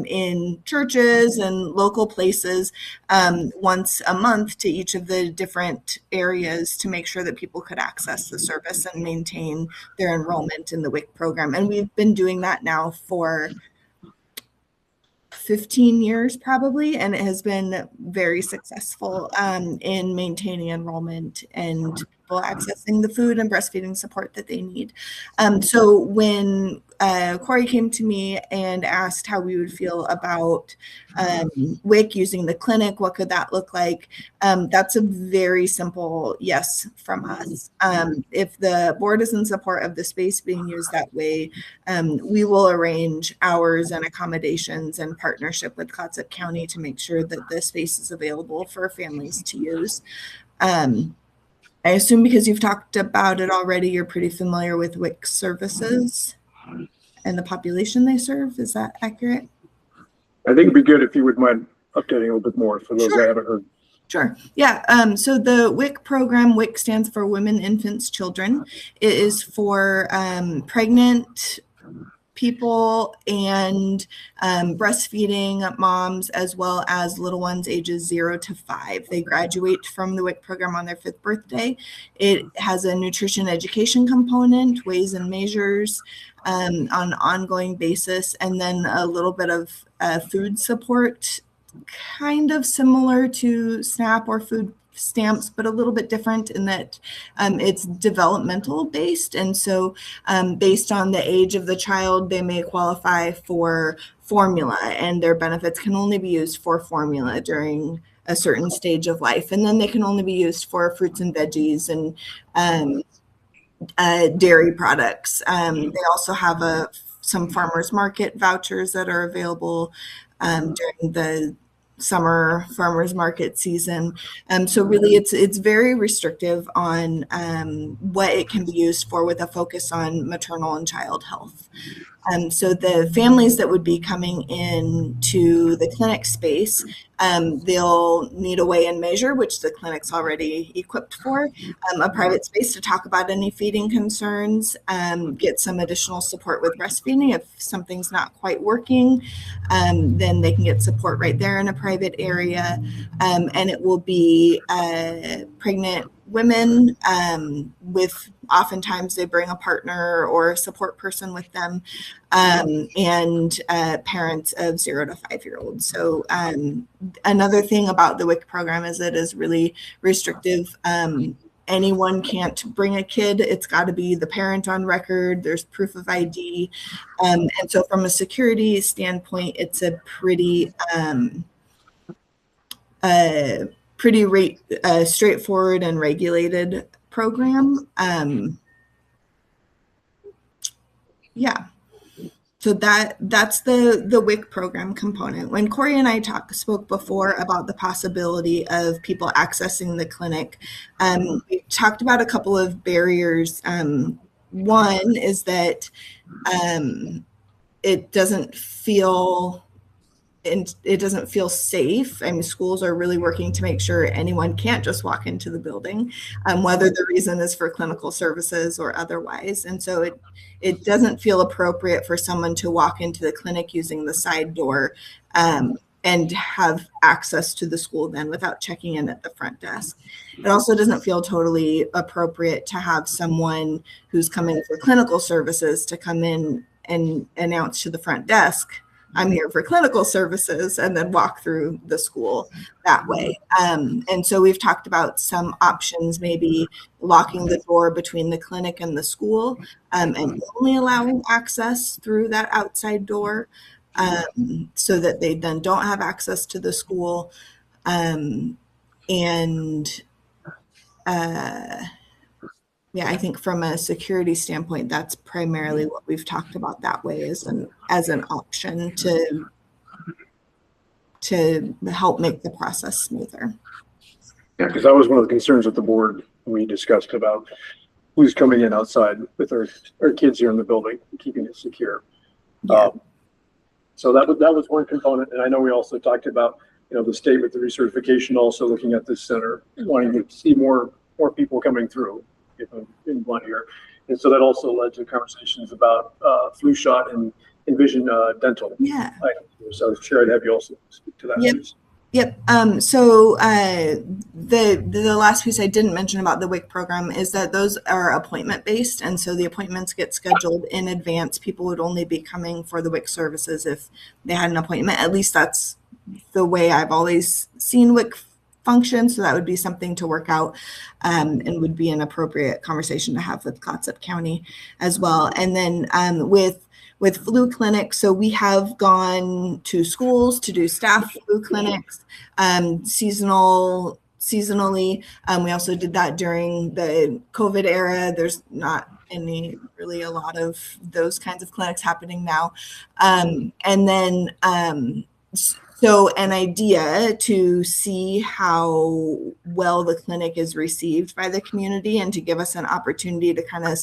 in churches and local places once a month to each of the different areas to make sure that people could access the service and maintain their enrollment in the WIC program. And we've been doing that now for 15 years probably, and it has been very successful in maintaining enrollment and people accessing the food and breastfeeding support that they need. So when Corey came to me and asked how we would feel about WIC using the clinic, what could that look like? That's a very simple yes from us. If the board is in support of the space being used that way, we will arrange hours and accommodations and partnership with Clatsop County to make sure that the space is available for families to use. I assume because you've talked about it already, you're pretty familiar with WIC services and the population they serve. Is that accurate? I think it'd be good if you would mind updating a little bit more for those that haven't heard. Sure. Yeah. So the WIC program, WIC stands for Women, Infants, Children. It is for pregnant people and breastfeeding moms, as well as little ones ages 0 to 5. They graduate from the WIC program on their 5th birthday. It has a nutrition education component, weighs and measures on an ongoing basis, and then a little bit of food support, kind of similar to SNAP or food stamps, but a little bit different in that it's developmental based. And so based on the age of the child, they may qualify for formula, and their benefits can only be used for formula during a certain stage of life. And then they can only be used for fruits and veggies and dairy products. They also have some farmers market vouchers that are available during the summer farmers market season. So really it's very restrictive on what it can be used for, with a focus on maternal and child health. So the families that would be coming in to the clinic space, they'll need a weigh and measure, which the clinic's already equipped for, a private space to talk about any feeding concerns, get some additional support with breastfeeding. If something's not quite working, then they can get support right there in a private area. And it will be pregnant women with, oftentimes they bring a partner or a support person with them, and parents of 0 to 5-year-olds. So another thing about the WIC program is it is really restrictive. Anyone can't bring a kid. It's got to be the parent on record. There's proof of ID. And so from a security standpoint, it's a pretty straightforward and regulated program. Yeah. So that's the WIC program component. When Corey and I spoke before about the possibility of people accessing the clinic, we talked about a couple of barriers. One is that it doesn't feel safe. I mean, schools are really working to make sure anyone can't just walk into the building, whether the reason is for clinical services or otherwise. And so it doesn't feel appropriate for someone to walk into the clinic using the side door and have access to the school then without checking in at the front desk. It also doesn't feel totally appropriate to have someone who's coming for clinical services to come in and announce to the front desk, I'm here for clinical services, and then walk through the school that way. And so we've talked about some options, maybe locking the door between the clinic and the school, and only allowing access through that outside door, so that they then don't have access to the school. Yeah, I think from a security standpoint, that's primarily what we've talked about that way as an option to help make the process smoother. Yeah, because that was one of the concerns with the board we discussed about who's coming in outside with our kids here in the building, keeping it secure. Yeah. So that was one component. And I know we also talked about, the state with the recertification, also looking at this center, wanting to see more people coming through, if I'm in blunt here. And so that also led to conversations about flu shot and Envision dental. Yeah. So Chair, I'd have you also speak to that. Yep. Please. Yep. So the last piece I didn't mention about the WIC program is that those are appointment based, and so the appointments get scheduled in advance. People would only be coming for the WIC services if they had an appointment. At least that's the way I've always seen WIC function. So that would be something to work out, and would be an appropriate conversation to have with Clatsop County as well. And then with flu clinics, so we have gone to schools to do staff flu clinics, seasonally. We also did that during the COVID era. There's not really a lot of those kinds of clinics happening now. And then, so an idea to see how well the clinic is received by the community and to give us an opportunity to kind of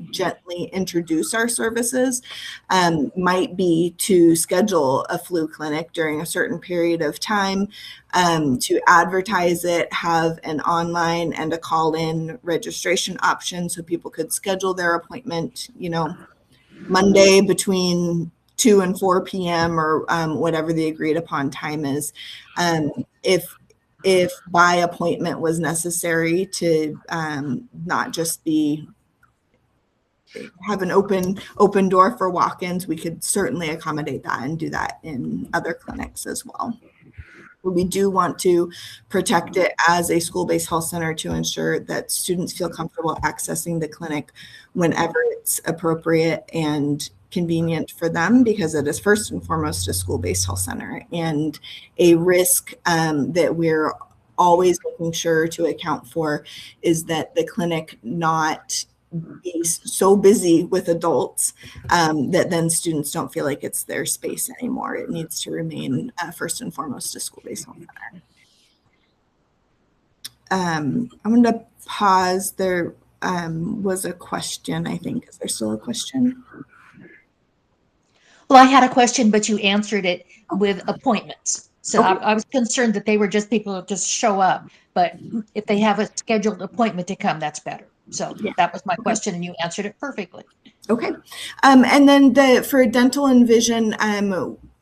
gently introduce our services might be to schedule a flu clinic during a certain period of time, to advertise it, have an online and a call-in registration option so people could schedule their appointment, Monday between 2 and 4 p.m. or whatever the agreed upon time is. If by appointment was necessary to not just have an open door for walk-ins, we could certainly accommodate that and do that in other clinics as well. We do want to protect it as a school-based health center to ensure that students feel comfortable accessing the clinic whenever it's appropriate and convenient for them, because it is first and foremost a school-based health center, and a risk that we're always making sure to account for is that the clinic not be so busy with adults that then students don't feel like it's their space anymore. It needs to remain first and foremost a school-based health center. I'm going to pause. There was a question, I think. Is there still a question? Well, I had a question, but you answered it with appointments. So Okay. I was concerned that they were just people who just show up, but if they have a scheduled appointment to come, that's better. So that was my question, and you answered it perfectly. Okay. And then for dental and vision,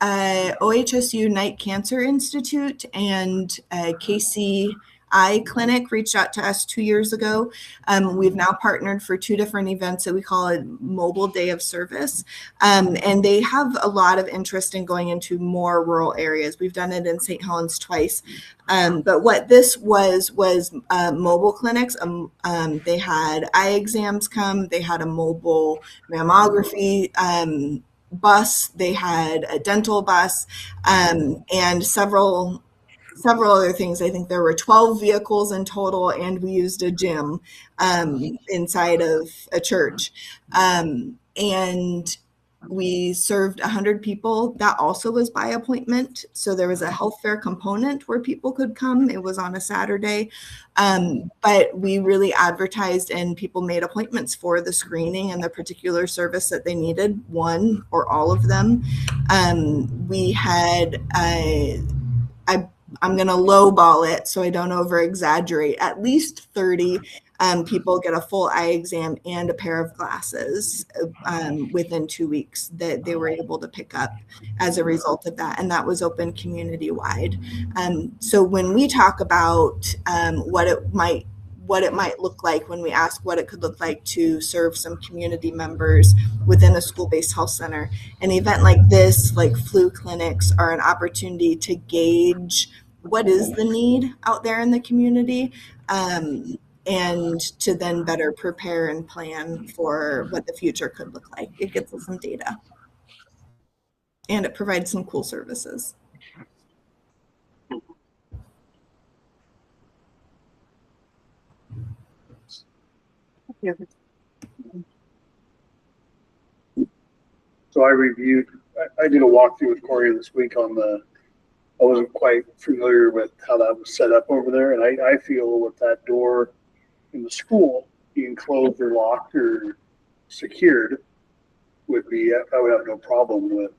OHSU Knight Cancer Institute and KCI Clinic reached out to us 2 years ago. We've now partnered for 2 different events that we call a mobile day of service. And they have a lot of interest in going into more rural areas. We've done it in St. Helens twice. But what this was mobile clinics. They had eye exams come. They had a mobile mammography bus. They had a dental bus, and several other things. I think there were 12 vehicles in total, and we used a gym inside of a church. And we served 100 people. That also was by appointment. So there was a health fair component where people could come. It was on a Saturday. But we really advertised, and people made appointments for the screening and the particular service that they needed, one or all of them. We had I'm going to lowball it so I don't over exaggerate. At least 30 people get a full eye exam and a pair of glasses within 2 weeks that they were able to pick up as a result of that. And that was open community wide. So when we talk about what it might look like, when we ask what it could look like to serve some community members within a school-based health center, an event like this, like flu clinics, are an opportunity to gauge what is the need out there in the community, and to then better prepare and plan for what the future could look like. It gets us some data, and it provides some cool services. So I did a walkthrough with Corey this week I wasn't quite familiar with how that was set up over there. And I feel with that door in the school, enclosed or locked or secured would be, I would have no problem with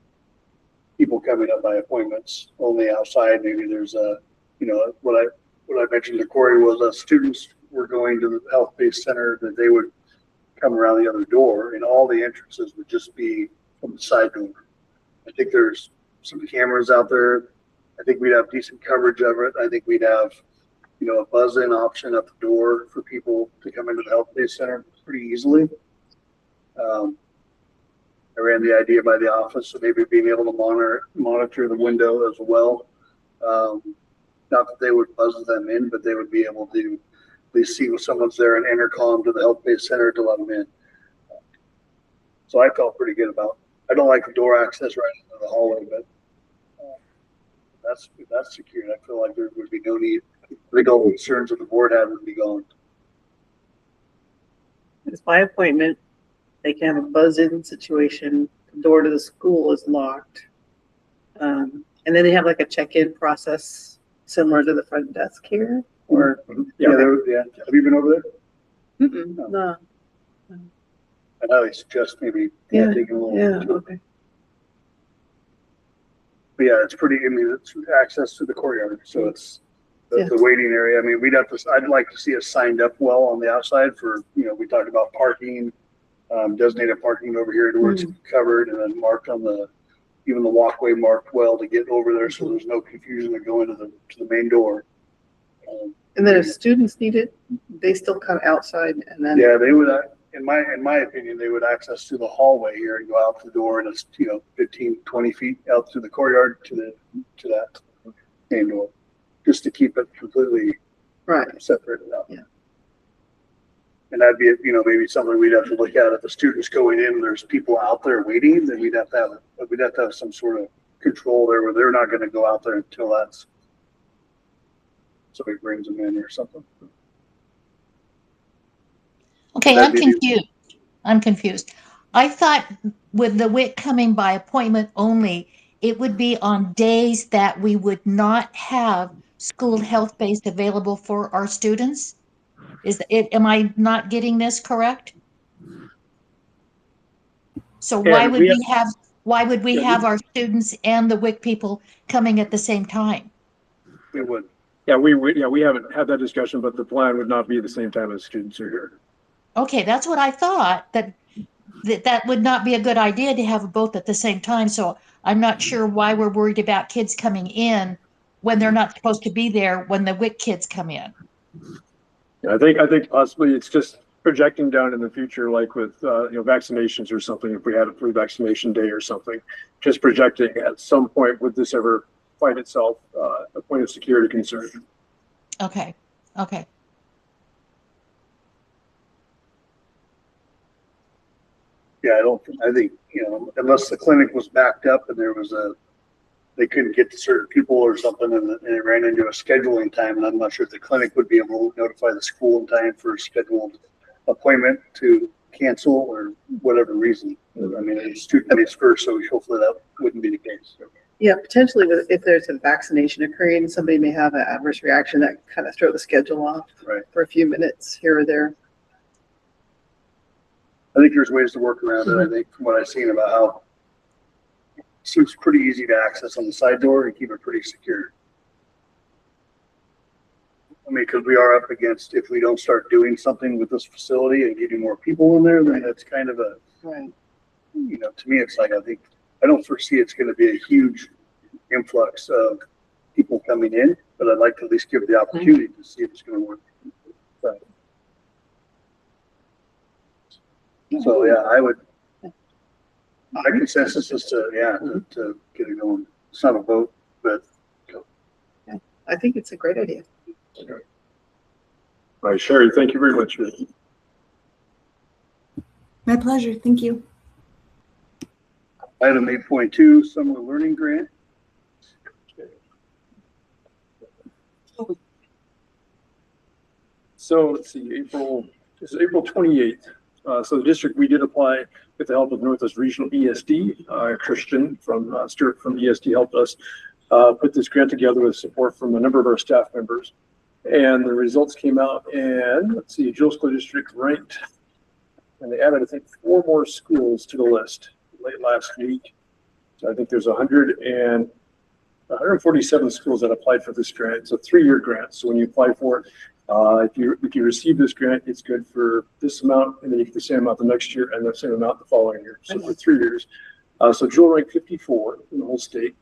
people coming up by appointments only outside. Maybe there's a, you know, what I mentioned to Corey was students were going to the health-based center, that they would come around the other door and all the entrances would just be from the side door. I think there's some cameras out there. I think we'd have decent coverage of it. I think we'd have, you know, a buzz-in option at the door for people to come into the health-based center pretty easily. I ran the idea by the office, so maybe being able to monitor the window as well. Not that they would buzz them in, but they would be able to at least see when someone's there and intercom to the health-based center to let them in. So I felt pretty good about it. I don't like the door access right into the hallway, but that's secured. I feel like there would be no need. I think all the concerns that the board had would be gone. It's by appointment. They can have a buzz-in situation. The door to the school is locked. And then they have like a check-in process similar to the front desk here, or? Yeah. Have you been over there? No. I highly suggest maybe taking a little. Okay. But yeah, it's pretty, I mean, it's access to the courtyard. So it's the waiting area. I mean, I'd like to see us signed up well on the outside for, you know, we talked about parking, designated parking over here to where it's covered and then marked on even the walkway marked well to get over there. So there's no confusion to go into the main door. And then if students need it, they still come outside and then. Yeah, they would, in my opinion, they would access to the hallway here and go out the door, and it's, you know, 15, 20 feet out through the courtyard to that main door, just to keep it completely separated out. Yeah. And that'd be, you know, maybe something we'd have to look at if the students going in, there's people out there waiting, then we'd have to have some sort of control there where they're not going to go out there until somebody brings them in or something. Okay, I'm confused. I thought with the WIC coming by appointment only, it would be on days that we would not have school health-based available for our students. Am I not getting this correct? So why would we have our students and the WIC people coming at the same time? We would. Yeah, we haven't had that discussion, but the plan would not be the same time as students are here. Okay, that's what I thought, that would not be a good idea to have both at the same time. So I'm not sure why we're worried about kids coming in when they're not supposed to be there when the WIC kids come in. I think possibly it's just projecting down in the future, like with you know, vaccinations or something. If we had a flu vaccination day or something, just projecting at some point, would this ever find itself a point of security concern? Okay. Yeah, I think, you know, unless the clinic was backed up and they couldn't get to certain people or something and it ran into a scheduling time, and I'm not sure if the clinic would be able to notify the school in time for a scheduled appointment to cancel or whatever reason. I mean, it's student based first, so hopefully that wouldn't be the case. Yeah, potentially if there's a vaccination occurring, somebody may have an adverse reaction that kind of throw the schedule off for a few minutes here or there. I think there's ways to work around it. I think from what I've seen about how it seems pretty easy to access on the side door and keep it pretty secure. I mean, because we are up against, if we don't start doing something with this facility and getting more people in there, then that's kind of a, you know, to me, it's like, I don't foresee it's going to be a huge influx of people coming in, but I'd like to at least give the opportunity to see if it's going to work. So yeah, my consensus is to get it going. It's not a vote, but I think it's a great idea. All right, Sherry, thank you very much. My pleasure. Thank you. Item 8.2, summer learning grant. So let's see, this is April 28th. So the district, we did apply with the help of Northwest Regional ESD. Christian from Stuart from ESD helped us put this grant together with support from a number of our staff members. And the results came out, and let's see, Jewel School District ranked, and they added, I think, 4 more schools to the list late last week. So I think there's 147 schools that applied for this grant. It's a 3-year grant. So when you apply for it, if you receive this grant, it's good for this amount, and then you get the same amount the next year and the same amount the following year. So for 3 years. So Jewel ranked 54 in the whole state.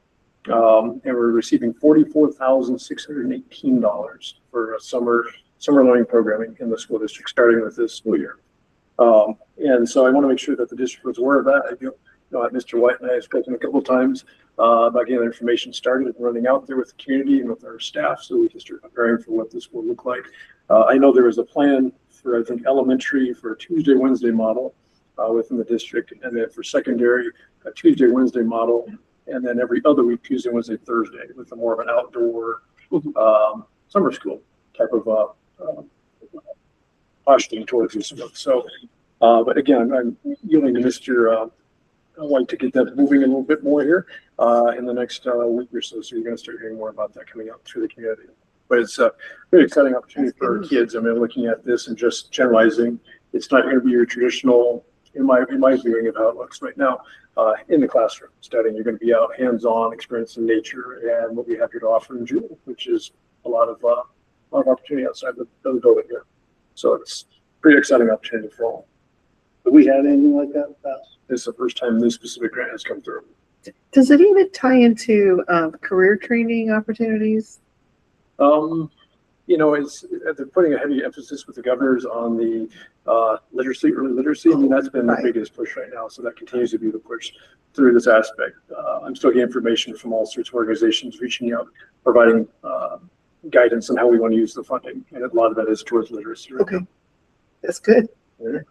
And we're receiving $44,618 for summer learning programming in the school district starting with this school year. And so I want to make sure that the district was aware of that. I know Mr. White and I have spoken a couple of times about getting the information started and running out there with the community and with our staff, so we can start preparing for what this will look like. I know there was a plan for, I think, elementary for a Tuesday, Wednesday model within the district, and then for secondary, a Tuesday, Wednesday model, and then every other week, Tuesday, Wednesday, Thursday, with a more of an outdoor summer school type of posturing towards this stuff. So, but again, I'm yielding to Mr. White to get that moving a little bit more here in the next week or so. So you're going to start hearing more about that coming out through the community. But it's a very exciting opportunity for our kids. I mean, looking at this and just generalizing, it's not going to be your traditional, in my viewing of how it looks right now, in the classroom studying. You're going to be out hands-on, experiencing nature and what we have here to offer in Jewel, which is a lot of opportunity outside the building here. So it's a pretty exciting opportunity for all. Have we had anything like that in the past? This is the first time this specific grant has come through. Does it even tie into career training opportunities? You know, they're putting a heavy emphasis with the governors on the literacy, early literacy. I mean, that's been the biggest push right now. So that continues to be the push through this aspect. I'm still getting information from all sorts of organizations reaching out, providing guidance on how we want to use the funding. And a lot of that is towards literacy. Right now. That's good. Yeah.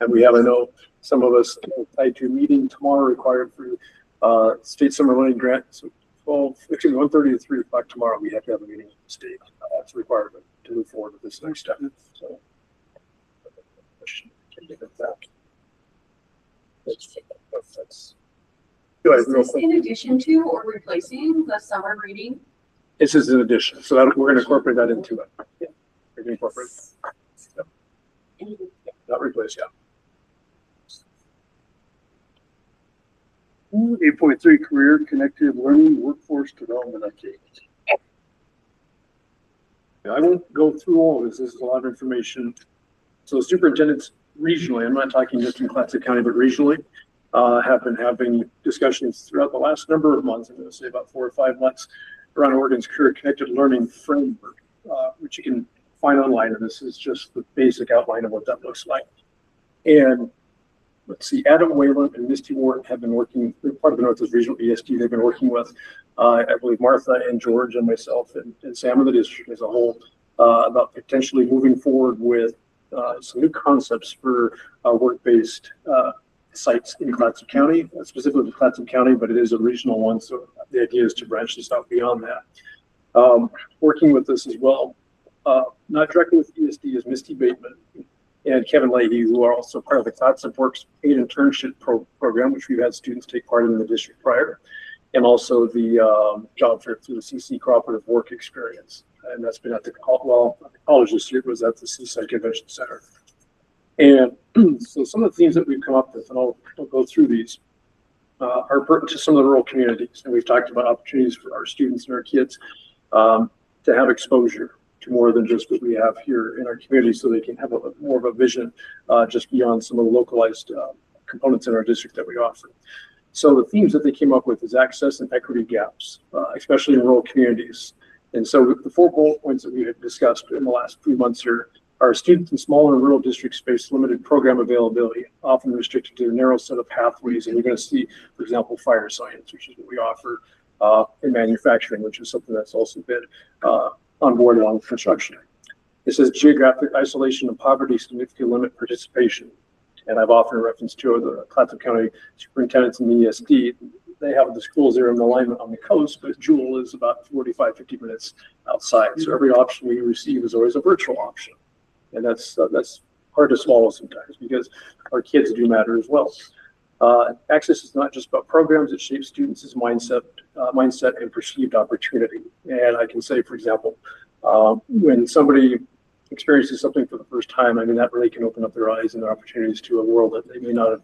And we have, I know, some of us tied to a meeting tomorrow required for state summer learning grant. So 1:30 to 3 o'clock tomorrow, we have to have a meeting with the state. It's a requirement to move forward with this next step. So, Is this in addition to or replacing the summer reading? This is an addition. So that, we're going to incorporate that into it. Yeah. We're going to incorporate it. Yeah. Not replace, yeah. 8.3 Career Connected Learning Workforce Development Update. I won't go through all of this. This is a lot of information. So superintendents regionally, I'm not talking just in Clatsop County, but regionally, have been having discussions throughout the last number of months. I'm going to say about 4 or 5 months around Oregon's Career Connected Learning Framework, which you can find online. And this is just the basic outline of what that looks like. And let's see, Adam Whalen and Misty Ward have been working, they're part of the Northwest Regional ESD. They've been working with, I believe, Martha and George and myself and Sam in the district as a whole about potentially moving forward with some new concepts for work-based sites in Clatsop County, specifically Clatsop County, but it is a regional one. So the idea is to branch this out beyond that. Working with us as well, not directly with ESD, is Misty Bateman and Kevin Leahy, who are also part of the Clatsop Works paid internship program, which we've had students take part in the district prior, and also the job fair through the CC Cooperative Work Experience. And that's been at the college this year. It was at the Seaside Convention Center. And so some of the themes that we've come up with, and I'll go through these, are pertinent to some of the rural communities. And we've talked about opportunities for our students and our kids to have exposure to more than just what we have here in our community, so they can have more of a vision just beyond some of the localized components in our district that we offer. So the themes that they came up with is access and equity gaps, especially in rural communities. And so the 4 bullet points that we had discussed in the last few months here are students in smaller and rural districts face limited program availability, often restricted to a narrow set of pathways. And you're going to see, for example, fire science, which is what we offer, in manufacturing, which is something that's also been on board along with construction. It says geographic isolation and poverty significantly limit participation. And I've often referenced to the Clatsop County superintendents in the ESD. They have the schools there in alignment on the coast, but Jewel is about 45, 50 minutes outside. So every option we receive is always a virtual option. And that's hard to swallow sometimes because our kids do matter as well. Access is not just about programs, it shapes students' mindset and perceived opportunity. And I can say, for example, When somebody experiences something for the first time, I mean, that really can open up their eyes and their opportunities to a world that they may not have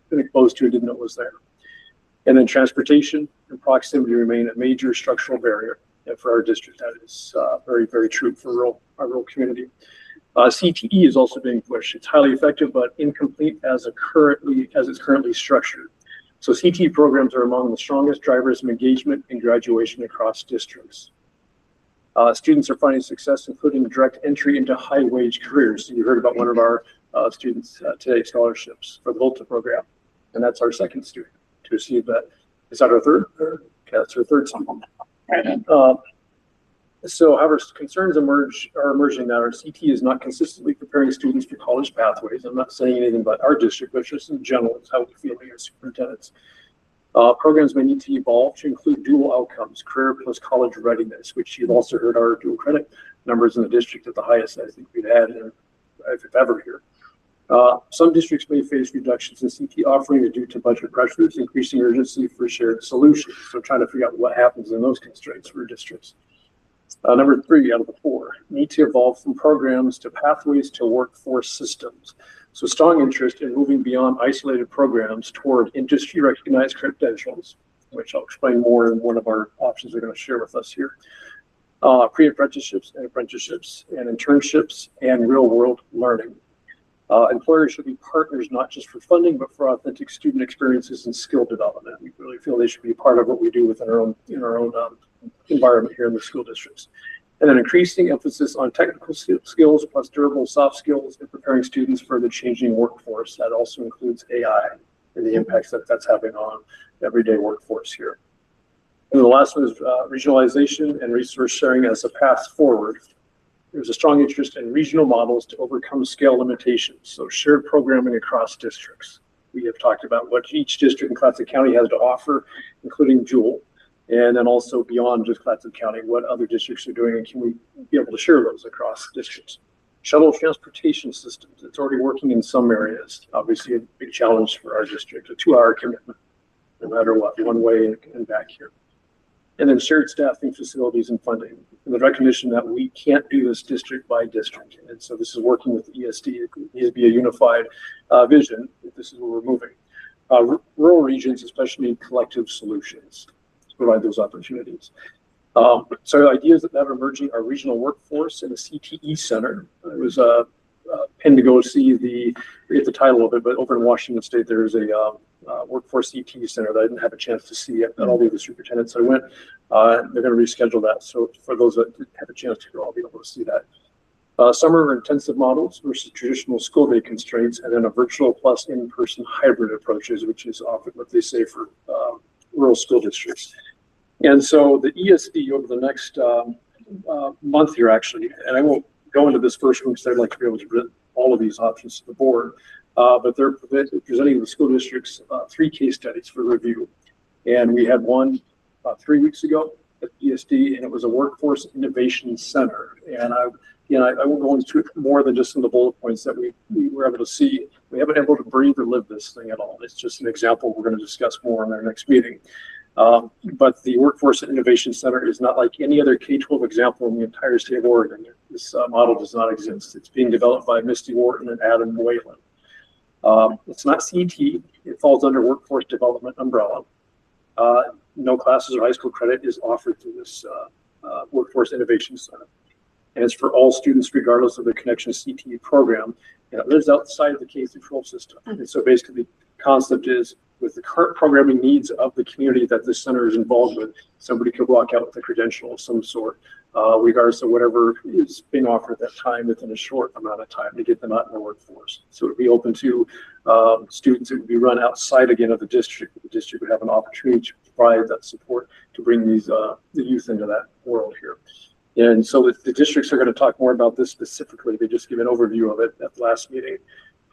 been exposed to and didn't know was there. And then transportation and proximity remain a major structural barrier. And for our district, that is very, very true for our rural community. CTE is also being pushed. It's highly effective, but incomplete as it's currently structured. So CTE programs are among the strongest drivers of engagement and graduation across districts. Students are finding success, including direct entry into high-wage careers. You heard about one of our students today, scholarships for the Volta program, and that's our second student to receive that. Is that our third? Okay, that's our third someone. So, however, concerns are emerging that our CTE is not consistently preparing students for college pathways. I'm not saying anything about our district, but just in general, it's how we feel as superintendents. Programs may need to evolve to include dual outcomes, career plus college readiness, which you've also heard our dual credit numbers in the district at the highest I think we've had, if ever here. Some districts may face reductions in CTE offerings due to budget pressures, increasing urgency for shared solutions. So trying to figure out what happens in those constraints for districts. Number 3 out of the 4, need to evolve from programs to pathways to workforce systems. So strong interest in moving beyond isolated programs toward industry recognized credentials, which I'll explain more in one of our options they're going to share with us here. Pre-apprenticeships and apprenticeships and internships and real world learning. Employers should be partners, not just for funding, but for authentic student experiences and skill development. We really feel they should be part of what we do within our own environment here in the school districts. And then increasing emphasis on technical skills plus durable soft skills and preparing students for the changing workforce. That also includes AI and the impacts that that's having on everyday workforce here. And the last one is regionalization and resource sharing as a path forward. There's a strong interest in regional models to overcome scale limitations. So shared programming across districts. We have talked about what each district in Clatsop County has to offer, including Jewel. And then also beyond just Clatsop County, what other districts are doing, and can we be able to share those across districts? Shuttle transportation systems, it's already working in some areas. Obviously a big challenge for our district, a 2-hour commitment, no matter what, one way and back here. And then shared staffing facilities and funding, and the recognition that we can't do this district by district. And so this is working with the ESD. It needs to be a unified vision if this is where we're moving. Rural regions, especially collective solutions, provide those opportunities. So ideas that are emerging are regional workforce and a CTE center. I was pinned to go see forget the title of it, but over in Washington State, there is a workforce CTE center that I didn't have a chance to see at all the other superintendents. I went, they're going to reschedule that. So for those that didn't have a chance to go, I'll be able to see that. Summer intensive models versus traditional school day constraints, and then a virtual plus in-person hybrid approaches, which is often what they say for rural school districts. And so the ESD over the next month here, actually, and I won't go into this first one because I'd like to be able to present all of these options to the board, but they're presenting the school districts 3 case studies for review. And we had one 3 weeks ago at ESD, and it was a workforce innovation center. And I won't go into it more than just some of the bullet points that we were able to see. We haven't been able to breathe or live this thing at all. It's just an example we're going to discuss more in our next meeting. But the Workforce Innovation Center is not like any other K-12 example in the entire state of Oregon. This model does not exist. It's being developed by Misty Wharton and Adam Whalen. It's not CT. It falls under workforce development umbrella. No classes or high school credit is offered through this Workforce Innovation Center. And it's for all students regardless of their connection to CTE program. And it lives outside of the K-12 system. And so basically the concept is, with the current programming needs of the community that this center is involved with, somebody could walk out with a credential of some sort, regardless of whatever is being offered at that time within a short amount of time to get them out in the workforce. So it would be open to students. It would be run outside again of the district. The district would have an opportunity to provide that support to bring these the youth into that world here. And so the districts are going to talk more about this specifically. They just give an overview of it at the last meeting.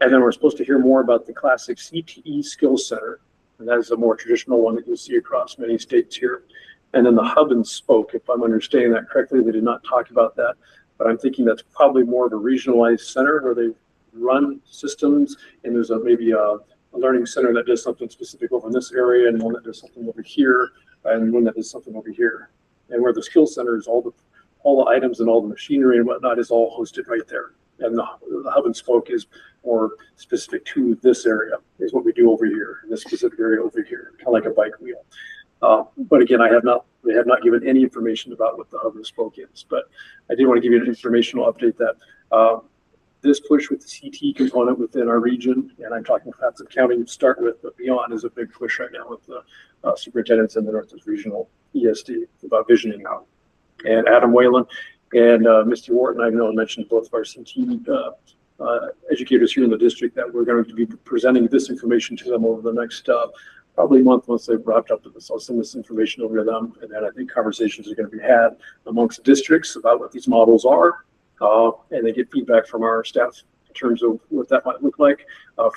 And then we're supposed to hear more about the classic CTE Skills Center. And that is a more traditional one that you'll see across many states here. And then the hub and spoke, if I'm understanding that correctly, they did not talk about that. But I'm thinking that's probably more of a regionalized center where they run systems, and there's maybe a learning center that does something specific over in this area, and one that does something over here, and one that does something over here. And where the skill center is all the all the items and all the machinery and whatnot is all hosted right there. And the hub and spoke is more specific to this area, is what we do over here, in this specific area over here, kind of like a bike wheel. But again, they have not given any information about what the hub and spoke is. But I did want to give you an informational update that this push with the CT component within our region, and I'm talking Clatsop County to start with, but beyond, is a big push right now with the superintendents in the Northwest Regional ESD about visioning out. And Adam Whalen and Mr. Wharton, I know I mentioned both of our CT educators here in the district that we're going to be presenting this information to them over the next probably month once they've wrapped up with this. I'll send this information over to them, and then I think conversations are going to be had amongst districts about what these models are, and they get feedback from our staff in terms of what that might look like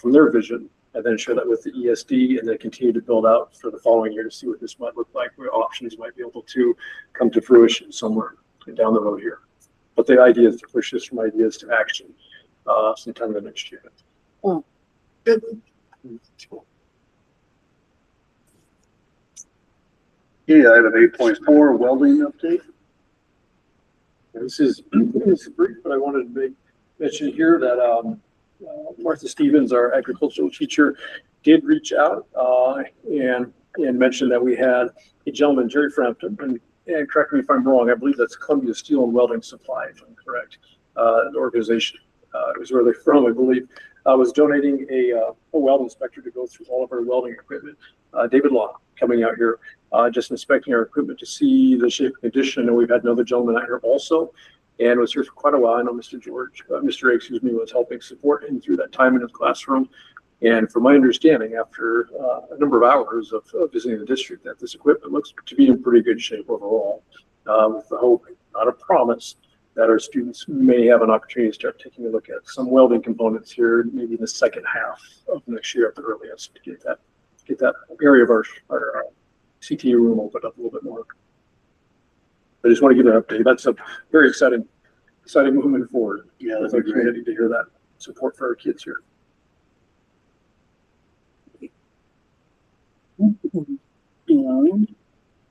from their vision, and then share that with the ESD, and then continue to build out for the following year to see what this might look like, where options might be able to come to fruition somewhere down the road here. But the idea is to push this from ideas to action sometime in the next year. Oh, good. Yeah, item 8.4, welding update. This is brief, but I wanted to mention here that Martha Stevens, our agricultural teacher, did reach out and mention that we had a gentleman, Jerry Frampton, and correct me if I'm wrong, I believe that's Columbia Steel and Welding Supply, if I'm correct, the organization. It was where they're from, I believe, was donating a weld inspector to go through all of our welding equipment. David Law coming out here, just inspecting our equipment to see the shape and condition. And we've had another gentleman out here also, and was here for quite a while. I know Mr. A, excuse me, was helping support him through that time in his classroom. And from my understanding, after a number of hours of visiting the district, that this equipment looks to be in pretty good shape overall, with the hope, not a promise, that our students may have an opportunity to start taking a look at some welding components here, maybe in the second half of next year at the earliest, to get that area of our CTU room opened up a little bit more. I just want to give an update. That's a very exciting movement forward. Yeah, that's a community to hear that support for our kids here.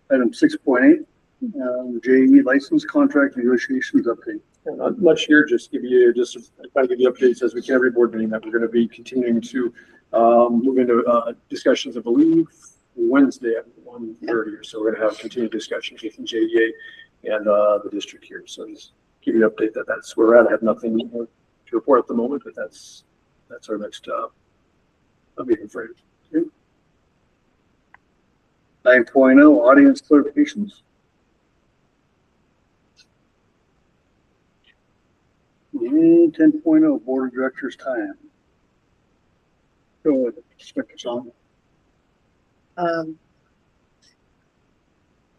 Item 6.8, JE license contract negotiations update. Not much here, just try to give you updates as we can every board meeting that we're going to be continuing to move into discussions, I believe, Wednesday at 1:30 or so. We're going to have continued discussions with JEA and the district here. So just give you an update that's where we're at. I have nothing more to report at the moment, but that's our next meeting frame. 9.0 audience clarifications. And 10.0 board of directors time. Go ahead, Inspector Song.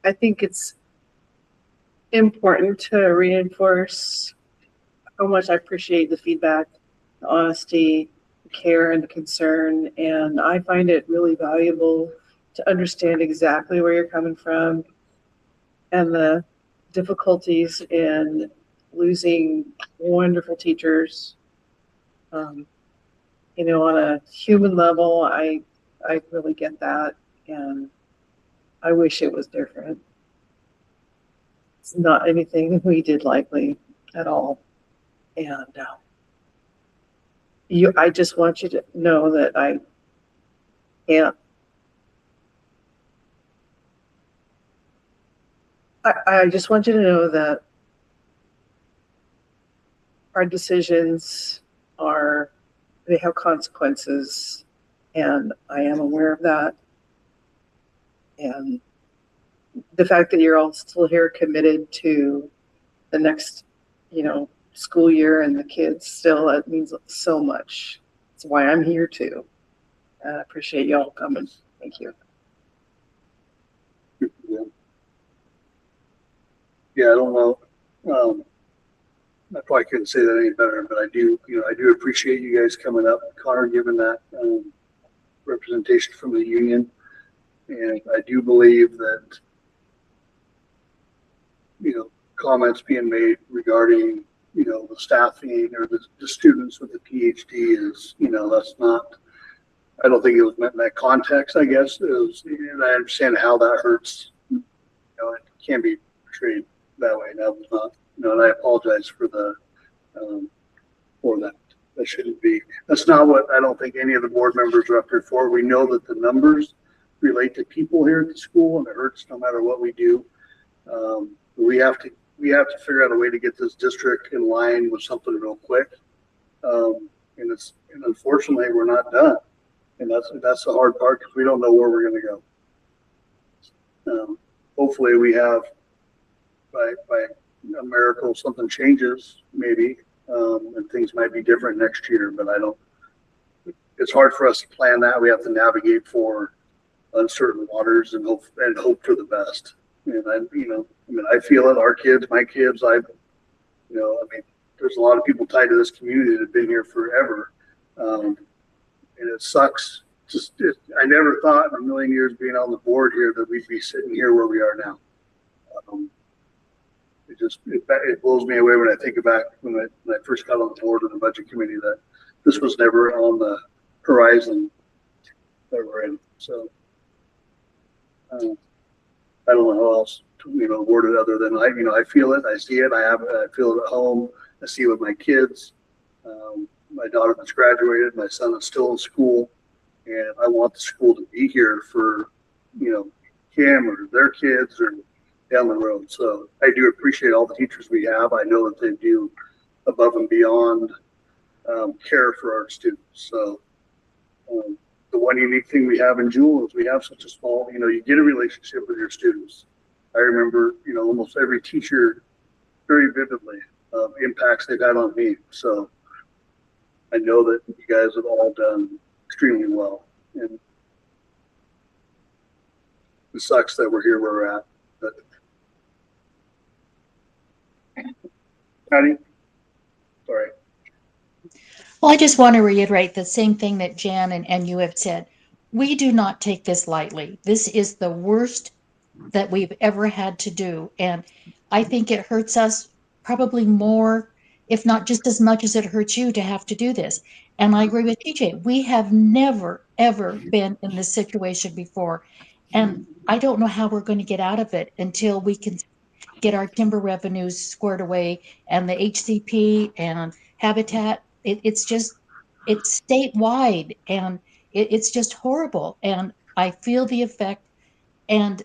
I think it's important to reinforce how much I appreciate the feedback, the honesty, the care, and the concern. And I find it really valuable to understand exactly where you're coming from and the difficulties in losing wonderful teachers. You know, on a human level, I really get that, and I wish it was different. It's not anything we did lightly at all. And I just want you to know that I can't. I just want you to know that our decisions they have consequences, and I am aware of that. And the fact that you're all still here committed to the next, school year and the kids still, it means so much. That's why I'm here too. I appreciate y'all coming. Thank you. Yeah, I don't know. I probably couldn't say that any better, but I do appreciate you guys coming up, Connor, giving that representation from the union. And I do believe that, comments being made regarding, the staffing or the students with the PhD is, that's not, I don't think it was meant in that context, I guess. It was, and I understand how that hurts. It can be portrayed that way. That was not, and I apologize for for that. That shouldn't be. That's not what I don't think any of the board members are up here for. We know that the numbers relate to people here at the school, and it hurts no matter what we do. We have to figure out a way to get this district in line with something real quick. And unfortunately we're not done. And that's the hard part, because we don't know where we're going to go. Hopefully we have by a miracle something changes maybe, and things might be different next year. But it's hard for us to plan that. We have to navigate for uncertain waters and hope for the best. And I feel it. Our kids, my kids, there's a lot of people tied to this community that have been here forever. And it sucks. I never thought in a million years being on the board here that we'd be sitting here where we are now. It blows me away when I think back when I first got on the board of the budget committee, that this was never on the horizon that we're in. So I don't know how else to word it other than I feel it, I see it, I feel it at home, I see it with my kids. My daughter that's graduated, my son is still in school, and I want the school to be here for him or their kids or down the road. So I do appreciate all the teachers we have. I know that they do above and beyond care for our students. So the one unique thing we have in Jewel is we have such a small, you get a relationship with your students. I remember, almost every teacher very vividly of impacts they've had on me. So I know that you guys have all done extremely well. And it sucks that we're here where we're at. But Patty? Sorry. Well, I just want to reiterate the same thing that Jan and you have said. We do not take this lightly. This is the worst that we've ever had to do. And I think it hurts us probably more, if not just as much as it hurts you to have to do this. And I agree with TJ. We have never, ever been in this situation before. And I don't know how we're going to get out of it until we can get our timber revenues squared away and the HCP and Habitat. It's statewide, and it's just horrible. And I feel the effect, and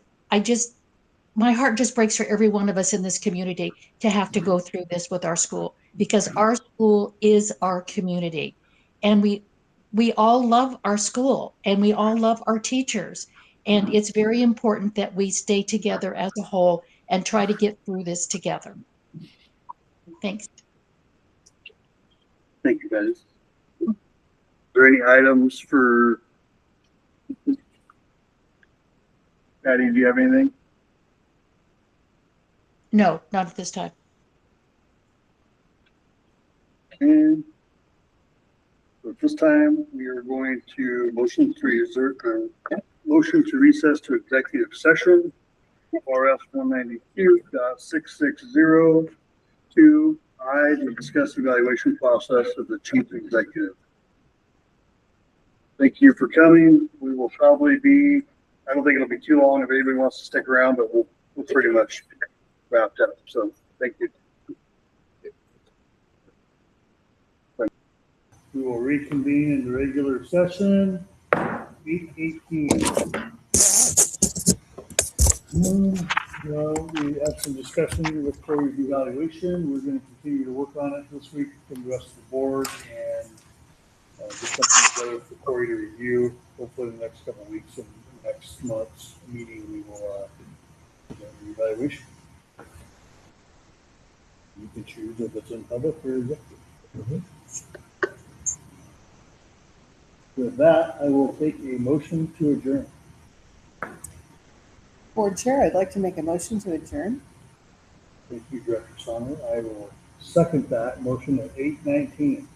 my heart just breaks for every one of us in this community to have to go through this with our school, because our school is our community. And we all love our school, and we all love our teachers. And it's very important that we stay together as a whole and try to get through this together. Thanks. Thank you, guys. Are there any items for Patty? Do you have anything? No, not at this time. And at this time, we are going to motion to recess to executive session, RS 192.660 I to discuss the evaluation process of the chief executive. Thank you for coming. We will probably be, I don't think it'll be too long if anybody wants to stick around, but we'll pretty much wrapped up. So thank you. We will reconvene in the regular session, 8:18. Well, we had some discussion with Corey's evaluation. We're going to continue to work on it this week from the rest of the board, and get something together for Corey to review. Hopefully in the next couple of weeks and next month's meeting, we will do the evaluation. You can choose if it's in public or executive. With that, I will take a motion to adjourn. Board Chair, I'd like to make a motion to adjourn. Thank you, Director Sonner. I will second that motion at 8:19.